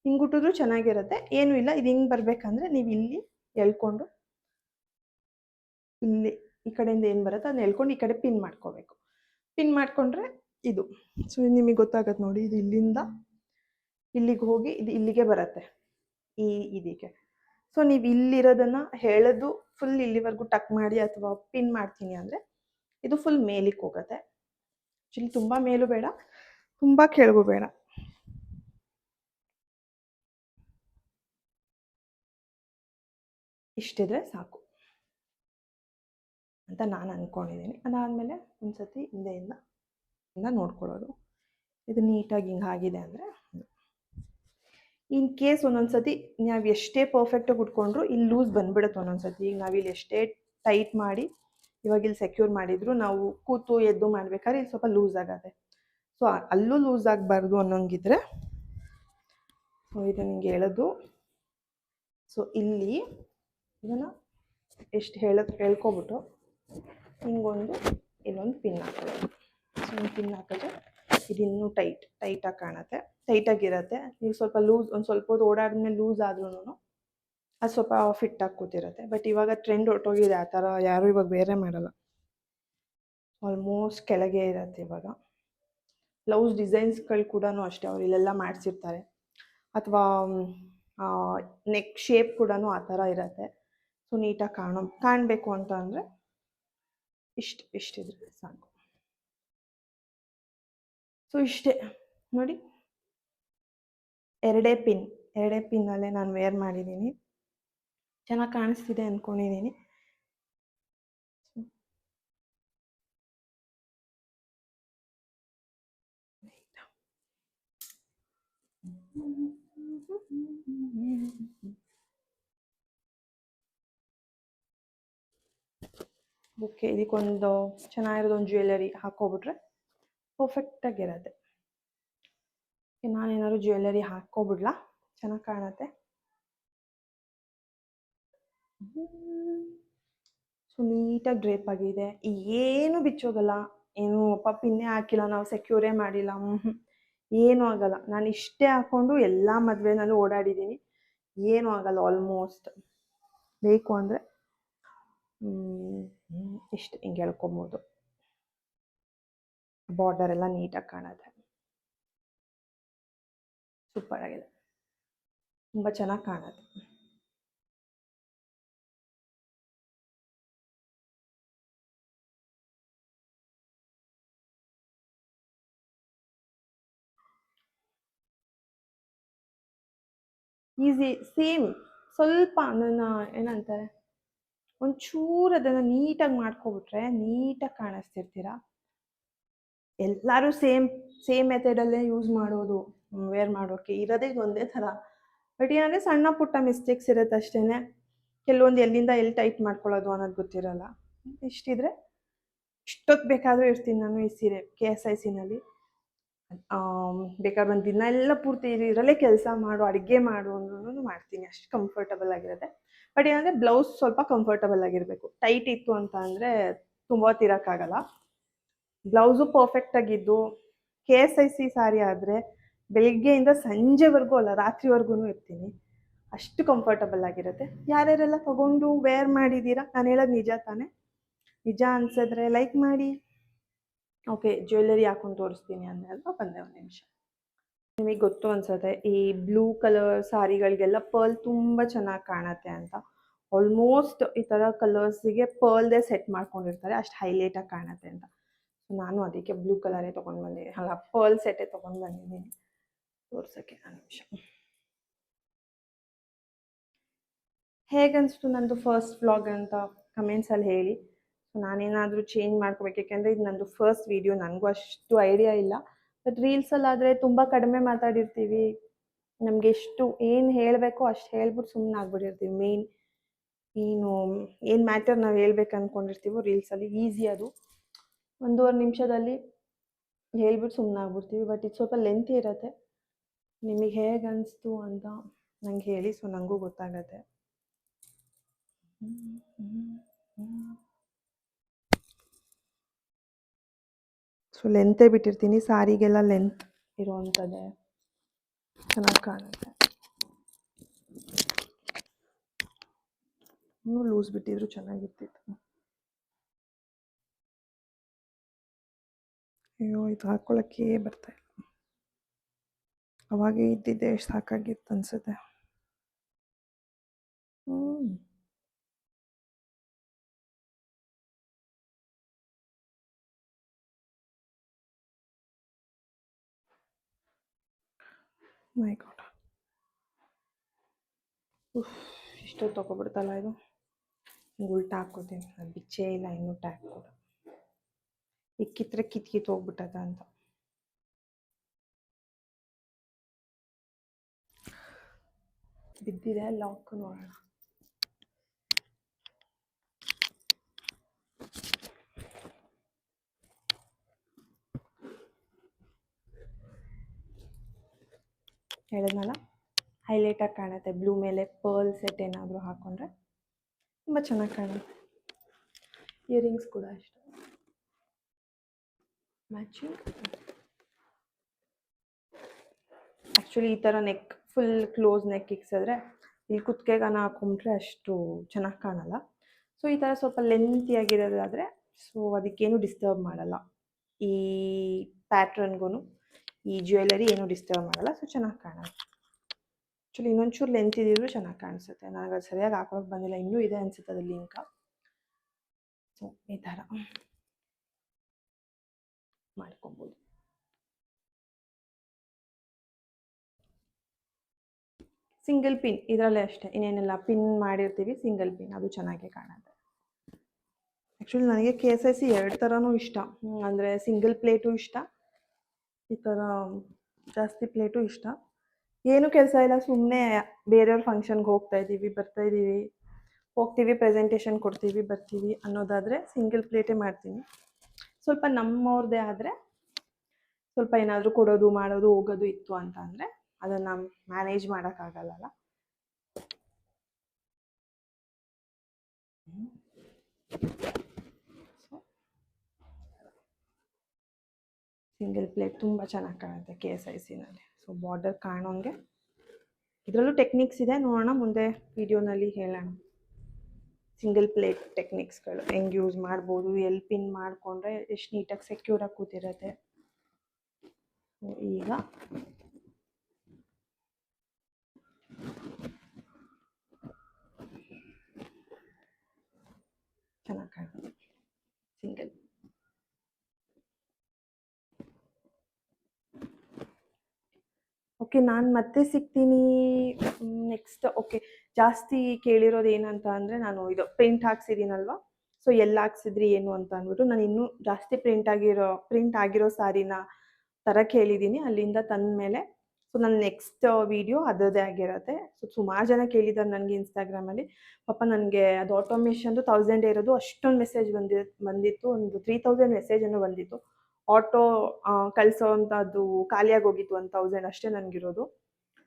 ಹಿಂಗುಟ್ಟಿದ್ರು ಚೆನ್ನಾಗಿರುತ್ತೆ, ಏನೂ ಇಲ್ಲ. ಇದು ಹಿಂಗೆ ಬರಬೇಕಂದ್ರೆ ನೀವು ಇಲ್ಲಿ ಎಳ್ಕೊಂಡು ಇಲ್ಲಿ ಈ ಕಡೆಯಿಂದ ಏನು ಬರುತ್ತೆ ಅದನ್ನ ಎಳ್ಕೊಂಡು ಈ ಕಡೆ ಪಿನ್ ಮಾಡ್ಕೋಬೇಕು. ಪಿನ್ ಮಾಡಿಕೊಂಡ್ರೆ ಇದು ಸೊ ನಿಮಗೆ ಗೊತ್ತಾಗತ್ತೆ ನೋಡಿ, ಇದು ಇಲ್ಲಿಂದ ಇಲ್ಲಿಗೆ ಹೋಗಿ ಇದು ಇಲ್ಲಿಗೆ ಬರುತ್ತೆ ಇದಕ್ಕೆ. ಸೊ ನೀವು ಇಲ್ಲಿರೋದನ್ನು ಎಳೆದು ಫುಲ್ ಇಲ್ಲಿವರೆಗೂ ಟಕ್ ಮಾಡಿ ಅಥವಾ ಪಿನ್ ಮಾಡ್ತೀನಿ ಅಂದರೆ ಇದು ಫುಲ್ ಮೇಲಿಗೆ ಹೋಗುತ್ತೆ. ಆ್ಯಕ್ಚುಲಿ ತುಂಬ ಮೇಲೂ ಬೇಡ, ತುಂಬ ಕೆಳಗೂ ಬೇಡ. ಇಷ್ಟಿದ್ರೆ ಸಾಕು ಅಂತ ನಾನು ಅಂದ್ಕೊಂಡಿದ್ದೀನಿ. ಅದಾದಮೇಲೆ ಒಂದು ಸತಿ ಹಿಂದೆಯಿಂದ ನೋಡ್ಕೊಳ್ಳೋದು, ಇದು ನೀಟಾಗಿ ಹಿಂಗೆ ಆಗಿದೆ ಅಂದರೆ. ಇನ್ ಕೇಸ್ ಒಂದೊಂದು ಸತಿ ನಾವು ಎಷ್ಟೇ ಪರ್ಫೆಕ್ಟಾಗಿ ಉಟ್ಕೊಂಡ್ರು ಇಲ್ಲಿ ಲೂಸ್ ಬಂದುಬಿಡುತ್ತೆ ಒಂದೊಂದು ಸತಿ. ಈಗ ನಾವಿಲ್ಲಿ ಎಷ್ಟೇ ಟೈಟ್ ಮಾಡಿ ಇವಾಗ ಇಲ್ಲಿ ಸೆಕ್ಯೂರ್ ಮಾಡಿದ್ರು ನಾವು ಕೂತು ಎದ್ದು ಮಾಡ್ಬೇಕಾದ್ರೆ ಇಲ್ಲಿ ಸ್ವಲ್ಪ ಲೂಸ್ ಆಗತ್ತೆ. ಸೊ ಅಲ್ಲೂ ಲೂಸ್ ಆಗಬಾರ್ದು ಅನ್ನೋಂಗಿದ್ರೆ ಸೊ ಇದನ್ನು ಹಿಂಗೆ ಎಳೆದು ಸೊ ಇಲ್ಲಿ ಇದನ್ನು ಎಷ್ಟು ಎಳ್ಕೊಬಿಟ್ಟು ಹಿಂಗೊಂದು ಇಲ್ಲೊಂದು ಪಿನ್ ಹಾಕೋದು. ಸೊ ಒಂದು ಪಿನ್ ಹಾಕಿದ್ರೆ ಇದು ಇನ್ನೂ ಟೈಟಾಗಿ ಕಾಣುತ್ತೆ, ಟೈಟಾಗಿರುತ್ತೆ. ನೀವು ಸ್ವಲ್ಪ ಲೂಸ್ ಒಂದು ಸ್ವಲ್ಪ ಹೊತ್ತು ಓಡಾಡಿದ್ಮೇಲೆ ಲೂಸ್ ಆದ್ರೂ ಅದು ಸ್ವಲ್ಪ ಫಿಟ್ಟಾಗಿ ಕೂತಿರುತ್ತೆ. ಬಟ್ ಇವಾಗ ಟ್ರೆಂಡ್ ಹೊರಟೋಗಿದೆ, ಆ ಥರ ಯಾರೂ ಇವಾಗ ಬೇರೆ ಮಾಡಲ್ಲ. ಆಲ್ಮೋಸ್ಟ್ ಕೆಳಗೆ ಇರುತ್ತೆ ಇವಾಗ. ಬ್ಲೌಸ್ ಡಿಸೈನ್ಸ್ಗಳು ಕೂಡ ಅಷ್ಟೇ ಅವ್ರು ಇಲ್ಲೆಲ್ಲ ಮಾಡಿಸಿರ್ತಾರೆ, ಅಥವಾ ನೆಕ್ ಶೇಪ್ ಕೂಡ ಆ ಥರ ಇರುತ್ತೆ. ಸೊ ನೀಟಾಗಿ ಕಾಣಬೇಕು ಅಂತ ಅಂದರೆ ಇಷ್ಟಿದ್ರೆ ಸಾಕು. ಸೊ ಇಷ್ಟೇ ನೋಡಿ, ಎರಡೇ ಪಿನ್ನಲ್ಲೇ ನಾನು ವೇರ್ ಮಾಡಿದ್ದೀನಿ. ಚೆನ್ನಾಗಿ ಕಾಣಿಸ್ತಿದೆ ಅಂದ್ಕೊಂಡಿದ್ದೀನಿ. ಓಕೆ, ಇದಕ್ಕೊಂದು ಚೆನ್ನಾಗಿರೋದೊಂದು ಜ್ಯುವೆಲರಿ ಹಾಕ್ಕೊಬಿಟ್ರೆ ಪರ್ಫೆಕ್ಟಾಗಿರುತ್ತೆ. ನಾನೇನಾದ್ರು ಜ್ಯುವೆಲರಿ ಹಾಕ್ಕೊಬಿಡ್ಲಾ, ಚೆನ್ನಾಗಿ ಕಾಣುತ್ತೆ. ಸೊ ನೀಟಾಗಿ ಡ್ರೇಪ್ ಆಗಿದೆ, ಏನು ಬಿಚ್ಚೋಗಲ್ಲ. ಏನು ಪಿನ್ನೇ ಹಾಕಿಲ್ಲ, ನಾವು ಸೆಕ್ಯೂರೇ ಮಾಡಿಲ್ಲ, ಏನೂ ಆಗಲ್ಲ. ನಾನು ಇಷ್ಟೇ ಹಾಕ್ಕೊಂಡು ಎಲ್ಲ ಮದುವೆನಲ್ಲೂ ಓಡಾಡಿದ್ದೀನಿ, ಏನೂ ಆಗಲ್ಲ. ಆಲ್ಮೋಸ್ಟ್ ಬೇಕು ಅಂದರೆ ಇಷ್ಟು ಹಿಂಗೆ ಎಳ್ಕೊಬೋದು. ಬಾರ್ಡರ್ ಎಲ್ಲ ನೀಟಾಗಿ ಕಾಣುತ್ತೆ, ಸೂಪರ್ ಆಗಿದೆ, ತುಂಬ ಚೆನ್ನಾಗಿ ಕಾಣುತ್ತೆ. ಈಸಿ, ಸೇಮ್ ಸ್ವಲ್ಪ ನನ್ನ ಏನಂತಾರೆ ಒಂಚೂರು ಅದನ್ನು ನೀಟಾಗಿ ಮಾಡ್ಕೊಬಿಟ್ರೆ ನೀಟಾಗಿ ಕಾಣಿಸ್ತಿರ್ತೀರ. ಎಲ್ಲರೂ ಸೇಮ್ ಮೆಥಡಲ್ಲೇ ಯೂಸ್ ಮಾಡೋದು, ವೇರ್ ಮಾಡೋಕ್ಕೆ ಇರೋದೇ ಒಂದೇ ಥರ. ಬಟ್ ಏನಂದರೆ ಸಣ್ಣ ಪುಟ್ಟ ಮಿಸ್ಟೇಕ್ಸ್ ಇರುತ್ತೆ ಅಷ್ಟೇ. ಕೆಲವೊಂದು ಎಲ್ಲಿಂದ ಎಲ್ಲಿ ಟೈಟ್ ಮಾಡ್ಕೊಳ್ಳೋದು ಅನ್ನೋದು ಗೊತ್ತಿರಲ್ಲ. ಇಷ್ಟಿದ್ರೆ ಇಷ್ಟೊತ್ತು ಬೇಕಾದರೂ ಇರ್ತೀನಿ ನಾನು ಈ ಸೀರೆ KSICನಲ್ಲಿ. ಬೇಕಾದ್ರೆ ಒಂದು ದಿನ ಎಲ್ಲ ಪೂರ್ತಿ ಇದರಲ್ಲೇ ಕೆಲಸ ಮಾಡು, ಅಡುಗೆ ಮಾಡು ಅಂದ್ರೂ ಮಾಡ್ತೀನಿ, ಅಷ್ಟು ಕಂಫರ್ಟಬಲ್ ಆಗಿರುತ್ತೆ. ಬಟ್ ಏನಂದರೆ ಬ್ಲೌಸ್ ಸ್ವಲ್ಪ ಕಂಫರ್ಟಬಲ್ ಆಗಿರಬೇಕು. ಟೈಟ್ ಇತ್ತು ಅಂತ ಅಂದರೆ ತುಂಬ ಹೊತ್ತಿರೋಕ್ಕಾಗಲ್ಲ. ಬ್ಲೌಸು ಪರ್ಫೆಕ್ಟಾಗಿದ್ದು KSIC ಸಾರಿ ಆದರೆ ಬೆಳಗ್ಗೆಯಿಂದ ಸಂಜೆವರೆಗೂ ಅಲ್ಲ, ರಾತ್ರಿವರೆಗೂ ಇರ್ತೀನಿ, ಅಷ್ಟು ಕಂಫರ್ಟಬಲ್ ಆಗಿರುತ್ತೆ. ಯಾರ್ಯಾರೆಲ್ಲ ತೊಗೊಂಡು ವೇರ್ ಮಾಡಿದ್ದೀರಾ, ನಾನು ಹೇಳೋದು ನಿಜ ತಾನೇ? ನಿಜ ಅನ್ಸಿದ್ರೆ ಲೈಕ್ ಮಾಡಿ. ಓಕೆ, ಜ್ಯುವೆಲರಿ ಹಾಕೊಂಡು ತೋರಿಸ್ತೀನಿ ಅಂದಲ್ವಾ, ಬಂದೆ ಒಂದು ನಿಮಿಷ. ನಿಮಗೆ ಗೊತ್ತು ಅನ್ಸುತ್ತೆ ಈ ಬ್ಲೂ ಕಲರ್ ಸಾರಿಗಳಿಗೆಲ್ಲ ಪರ್ಲ್ ತುಂಬ ಚೆನ್ನಾಗಿ ಕಾಣುತ್ತೆ ಅಂತ. ಆಲ್ಮೋಸ್ಟ್ ಈ ಥರ ಕಲರ್ಸಿಗೆ ಪರ್ಲ್ದೇ ಸೆಟ್ ಮಾಡ್ಕೊಂಡಿರ್ತಾರೆ, ಅಷ್ಟು ಹೈಲೈಟಾಗಿ ಕಾಣುತ್ತೆ ಅಂತ. ನಾನು ಅದಕ್ಕೆ ಬ್ಲೂ ಕಲರೇ ತೊಗೊಂಡು ಬಂದಿದ್ದೀನಿ, ಅಲ್ಲ ಪರ್ಲ್ ಸೆಟ್ಟೇ ತೊಗೊಂಡು ಬಂದಿದ್ದೀನಿ. ತೋರ್ಸೋಕ್ಕೆ ಒಂದು ನಿಮಿಷ. ಹೇಗನ್ನಿಸ್ತು ನಂದು ಫಸ್ಟ್ ವ್ಲಾಗ್ ಅಂತ ಕಮೆಂಟ್ಸಲ್ಲಿ ಹೇಳಿ. ಸೊ ನಾನೇನಾದರೂ ಚೇಂಜ್ ಮಾಡ್ಕೋಬೇಕು, ಯಾಕೆಂದರೆ ಇದು ನಂದು ಫಸ್ಟ್ ವೀಡಿಯೋ, ನನಗೂ ಅಷ್ಟು ಐಡಿಯಾ ಇಲ್ಲ. ಬಟ್ ರೀಲ್ಸಲ್ಲಾದರೆ ತುಂಬ ಕಡಿಮೆ ಮಾತಾಡಿರ್ತೀವಿ, ನಮಗೆ ಎಷ್ಟು ಏನು ಹೇಳಬೇಕೋ ಅಷ್ಟು ಹೇಳ್ಬಿಟ್ಟು ಸುಮ್ಮನೆ ಆಗ್ಬಿಟ್ಟಿರ್ತೀವಿ. ಏನು ಮ್ಯಾಟರ್ ನಾವು ಹೇಳ್ಬೇಕು ಅಂದ್ಕೊಂಡಿರ್ತೀವೋ ರೀಲ್ಸಲ್ಲಿ ಈಸಿ ಅದು 1.5 ನಿಮಿಷದಲ್ಲಿ ಹೇಳ್ಬಿಟ್ಟು ಸುಮ್ಮನೆ ಆಗ್ಬಿಡ್ತೀವಿ. ಬಟ್ ಇದು ಸ್ವಲ್ಪ ಲೆಂತಿ ಇರುತ್ತೆ. ನಿಮಗೆ ಹೇಗೆ ಅನಿಸ್ತು ಅಂತ ನಂಗೆ ಹೇಳಿ, ಸೊ ನನಗೂ ಗೊತ್ತಾಗತ್ತೆ. ಸೊ ಲೆಂತೇ ಬಿಟ್ಟಿರ್ತೀನಿ, ಸಾರಿಗೆಲ್ಲ ಲೆಂತ್ ಇರೋವಂಥದ್ದೇ ಚೆನ್ನಾಗಿ ಕಾಣುತ್ತೆ. ಇನ್ನೂ ಲೂಸ್ ಬಿಟ್ಟಿದ್ರು ಚೆನ್ನಾಗಿರ್ತಿತ್ತು. ಅಯ್ಯೋ ಇದು ಹಾಕ್ಕೊಳ್ಳೋಕ್ಕೆ ಬರ್ತಾ ಇಲ್ಲ. ಅವಾಗೇ ಇದ್ದಿದ್ದೆ ಎಷ್ಟು ಸಾಕಾಗಿತ್ತು ಅನ್ಸುತ್ತೆ. ಮೈ ಗಾಡ್, ಇಷ್ಟೊತ್ತು ತೊಗೊಬಿಡ್ತಲ್ಲ ಇದು. ಉಲ್ಟಾ ಹಾಕ್ಕೋತೀನಿ, ಅದು ಬಿಚ್ಚೇ ಇಲ್ಲ ಇನ್ನೂ ಟ್ಯಾಗ್ ಕೂಡ. ಇಕ್ಕಿದ್ರೆ ಕಿತ್ತು ಹೋಗ್ಬಿಟ್ಟದ ಅಂತ. ಬಿದ್ದಿದೆ ಲಾಕ್, ನೋಡೋಣ. ಹೇಳಿದ್ನಲ್ಲ ಹೈಲೈಟಾಗಿ ಕಾಣುತ್ತೆ, ಬ್ಲೂ ಮೇಲೆ ಪರ್ಲ್ ಸೆಟ್ ಏನಾದರೂ ಹಾಕ್ಕೊಂಡ್ರೆ ತುಂಬ ಚೆನ್ನಾಗಿ ಕಾಣುತ್ತೆ. ಇಯರಿಂಗ್ಸ್ ಕೂಡ ಅಷ್ಟೇ ಮ್ಯಾಚಿಂಗ್. ಆ್ಯಕ್ಚುಲಿ ಈ ಥರ ನೆಕ್ ಫುಲ್ ಕ್ಲೋಸ್ ನೆಕ್ ಇಕ್ಸಿದ್ರೆ ಇಲ್ಲಿ ಕುತ್ತಿಗೆಗಾನ ಹಾಕೊಂಡ್ರೆ ಅಷ್ಟು ಚೆನ್ನಾಗಿ ಕಾಣಲ್ಲ. ಸೊ ಈ ಥರ ಸ್ವಲ್ಪ ಲೆಂತಿಯಾಗಿರೋದಾದರೆ ಸೊ ಅದಕ್ಕೇನು ಡಿಸ್ಟರ್ಬ್ ಮಾಡಲ್ಲ, ಈ ಪ್ಯಾಟ್ರನ್ಗೂ ಈ ಜ್ಯುವೆಲರಿ ಏನೂ ಡಿಸ್ಟರ್ಬ್ ಮಾಡಲ್ಲ. ಸೊ ಚೆನ್ನಾಗಿ ಕಾಣುತ್ತೆ. ಆ್ಯಕ್ಚುಲಿ ಇನ್ನೊಂಚೂರು ಲೆಂತ್ ಇದ್ದಿದ್ರು ಚೆನ್ನಾಗಿ ಕಾಣಿಸುತ್ತೆ. ನನಗೆ ಅದು ಸರಿಯಾಗಿ ಹಾಕೋಕ್ಕೆ ಬಂದಿಲ್ಲ, ಇನ್ನೂ ಇದೆ ಅನಿಸುತ್ತೆ ಅದು ಲಿಂಕ. ಸೊ ಈ ಥರ ಮಾಡ್ಕೊಬೋದು. ಸಿಂಗಲ್ ಪಿನ್ ಇದರಲ್ಲೇ ಅಷ್ಟೇ, ಇನ್ನೇನೆಲ್ಲ ಪಿನ್ ಮಾಡಿರ್ತೀವಿ, ಸಿಂಗಲ್ ಪಿನ್ ಅದು ಚೆನ್ನಾಗೇ ಕಾಣುತ್ತೆ. ಆ್ಯಕ್ಚುಲಿ ನನಗೆ KSIC 2 ಥರನೂ ಇಷ್ಟ, ಅಂದರೆ ಸಿಂಗಲ್ ಪ್ಲೇಟು ಇಷ್ಟ, ಈ ಥರ ಜಾಸ್ತಿ ಪ್ಲೇಟು ಇಷ್ಟ. ಏನೂ ಕೆಲಸ ಇಲ್ಲ, ಸುಮ್ಮನೆ ಬೇರೆಯವ್ರ ಫಂಕ್ಷನ್ಗೆ ಹೋಗ್ತೀವಿ, ಪ್ರೆಸೆಂಟೇಷನ್ ಕೊಡ್ತೀವಿ, ಬರ್ತೀವಿ ಅನ್ನೋದಾದರೆ ಸಿಂಗಲ್ ಪ್ಲೇಟೇ ಮಾಡ್ತೀನಿ. ಸ್ವಲ್ಪ ನಮ್ಮವ್ರದ್ದೇ ಆದರೆ ಸ್ವಲ್ಪ ಏನಾದರೂ ಕೊಡೋದು ಮಾಡೋದು ಹೋಗೋದು ಇತ್ತು ಅಂತ ಅಂದರೆ ಅದನ್ನು ಮ್ಯಾನೇಜ್ ಮಾಡೋಕ್ಕಾಗಲ್ಲಲ್ಲ. ಸಿಂಗಲ್ ಪ್ಲೇಟ್ ತುಂಬ ಚೆನ್ನಾಗಿ ಕಾಣುತ್ತೆ KSICನಲ್ಲಿ. ಸೊ ಬಾರ್ಡರ್ ಕಾಣೋಂಗೆ ಇದರಲ್ಲೂ ಟೆಕ್ನಿಕ್ಸ್ ಇದೆ, ನೋಡೋಣ ಮುಂದೆ ವಿಡಿಯೋನಲ್ಲಿ ಹೇಳೋಣ. ಸಿಂಗಲ್ ಪ್ಲೇಟ್ ಟೆಕ್ನಿಕ್ಸ್ಗಳು ಹೆಂಗೆ ಯೂಸ್ ಮಾಡ್ಬೋದು, ಎಲ್ಲಿ ಪಿನ್ ಮಾಡಿಕೊಂಡ್ರೆ ಎಷ್ಟು ನೀಟಾಗಿ ಸೆಕ್ಯೂರಾಗಿ ಕೂತಿರುತ್ತೆ. ಈಗ ಚೆನ್ನಾಗಿ ಕಾಣುತ್ತೆ ಸಿಂಗಲ್. ಓಕೆ, ನಾನು ಮತ್ತೆ ಸಿಗ್ತೀನಿ ನೆಕ್ಸ್ಟ್. ಓಕೆ, ಜಾಸ್ತಿ ಕೇಳಿರೋದು ಏನಂತ ಅಂದರೆ ನಾನು ಇದು ಪ್ರಿಂಟ್ ಹಾಕ್ಸಿದ್ದೀನಲ್ವ, ಸೊ ಎಲ್ಲಿ ಹಾಕ್ಸಿದ್ರಿ ಏನು ಅಂತ ಅಂದ್ಬಿಟ್ಟು ನಾನು ಇನ್ನೂ ಜಾಸ್ತಿ ಪ್ರಿಂಟ್ ಆಗಿರೋ ಸಾರಿನ ತರಕ್ಕೆ ಹೇಳಿದ್ದೀನಿ. ಅಲ್ಲಿಂದ ತಂದ ಮೇಲೆ ಸೊ ನನ್ನ ನೆಕ್ಸ್ಟ್ ವೀಡಿಯೋ ಅದರದ್ದೇ ಆಗಿರುತ್ತೆ. ಸೊ ಸುಮಾರು ಜನ ಕೇಳಿದ್ದಾರೆ ನನಗೆ ಇನ್ಸ್ಟಾಗ್ರಾಮಲ್ಲಿ. ಪಾಪ ನನಗೆ ಅದು ಆಟೋಮೇಷನ್ದು 1000 ಇರೋದು ಅಷ್ಟೊಂದು ಮೆಸೇಜ್ ಬಂದಿತ್ತು, ಒಂದು 3000 ಮೆಸೇಜ್ ಏನೋ ಬಂದಿತ್ತು. ಆಟೋ ಕಳಿಸೋವಂಥದ್ದು ಖಾಲಿಯಾಗಿ ಹೋಗಿತ್ತು, 1000 ಅಷ್ಟೇ ನನಗಿರೋದು.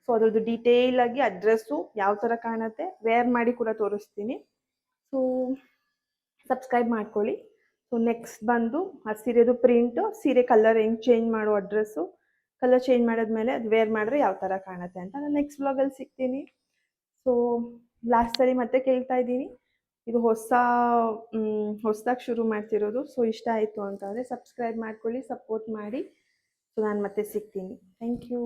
ಸೊ ಅದ್ರದ್ದು ಡೀಟೇಲಾಗಿ ಅಡ್ರೆಸ್ಸು ಯಾವ ಥರ ಕಾಣುತ್ತೆ ವೇರ್ ಮಾಡಿ ಕೂಡ ತೋರಿಸ್ತೀನಿ. ಸೊ ಸಬ್ಸ್ಕ್ರೈಬ್ ಮಾಡ್ಕೊಳ್ಳಿ. ಸೊ ನೆಕ್ಸ್ಟ್ ಬಂದು ಆ ಸೀರೆದು ಪ್ರಿಂಟು, ಸೀರೆ ಕಲರ್ ಹೆಂಗೆ ಚೇಂಜ್ ಮಾಡೋ ಅಡ್ರೆಸ್ಸು, ಕಲರ್ ಚೇಂಜ್ ಮಾಡಿದ್ಮೇಲೆ ಅದು ವೇರ್ ಮಾಡಿದ್ರೆ ಯಾವ ಥರ ಕಾಣುತ್ತೆ ಅಂತ ನಾನು ನೆಕ್ಸ್ಟ್ ವ್ಲಾಗಲ್ಲಿ ಸಿಗ್ತೀನಿ. ಸೊ ಲಾಸ್ಟ್ ಸರಿ ಮತ್ತೆ ಕೇಳ್ತಾ ಇದ್ದೀನಿ, ಇದು ಹೊಸದಾಗಿ ಶುರು ಮಾಡ್ತಿರೋದು. ಸೊ ಇಷ್ಟ ಆಯಿತು ಅಂತಂದರೆ ಸಬ್ಸ್ಕ್ರೈಬ್ ಮಾಡ್ಕೊಳ್ಳಿ, ಸಪೋರ್ಟ್ ಮಾಡಿ. ಸೊ ನಾನು ಮತ್ತೆ ಸಿಗ್ತೀನಿ. Thank you.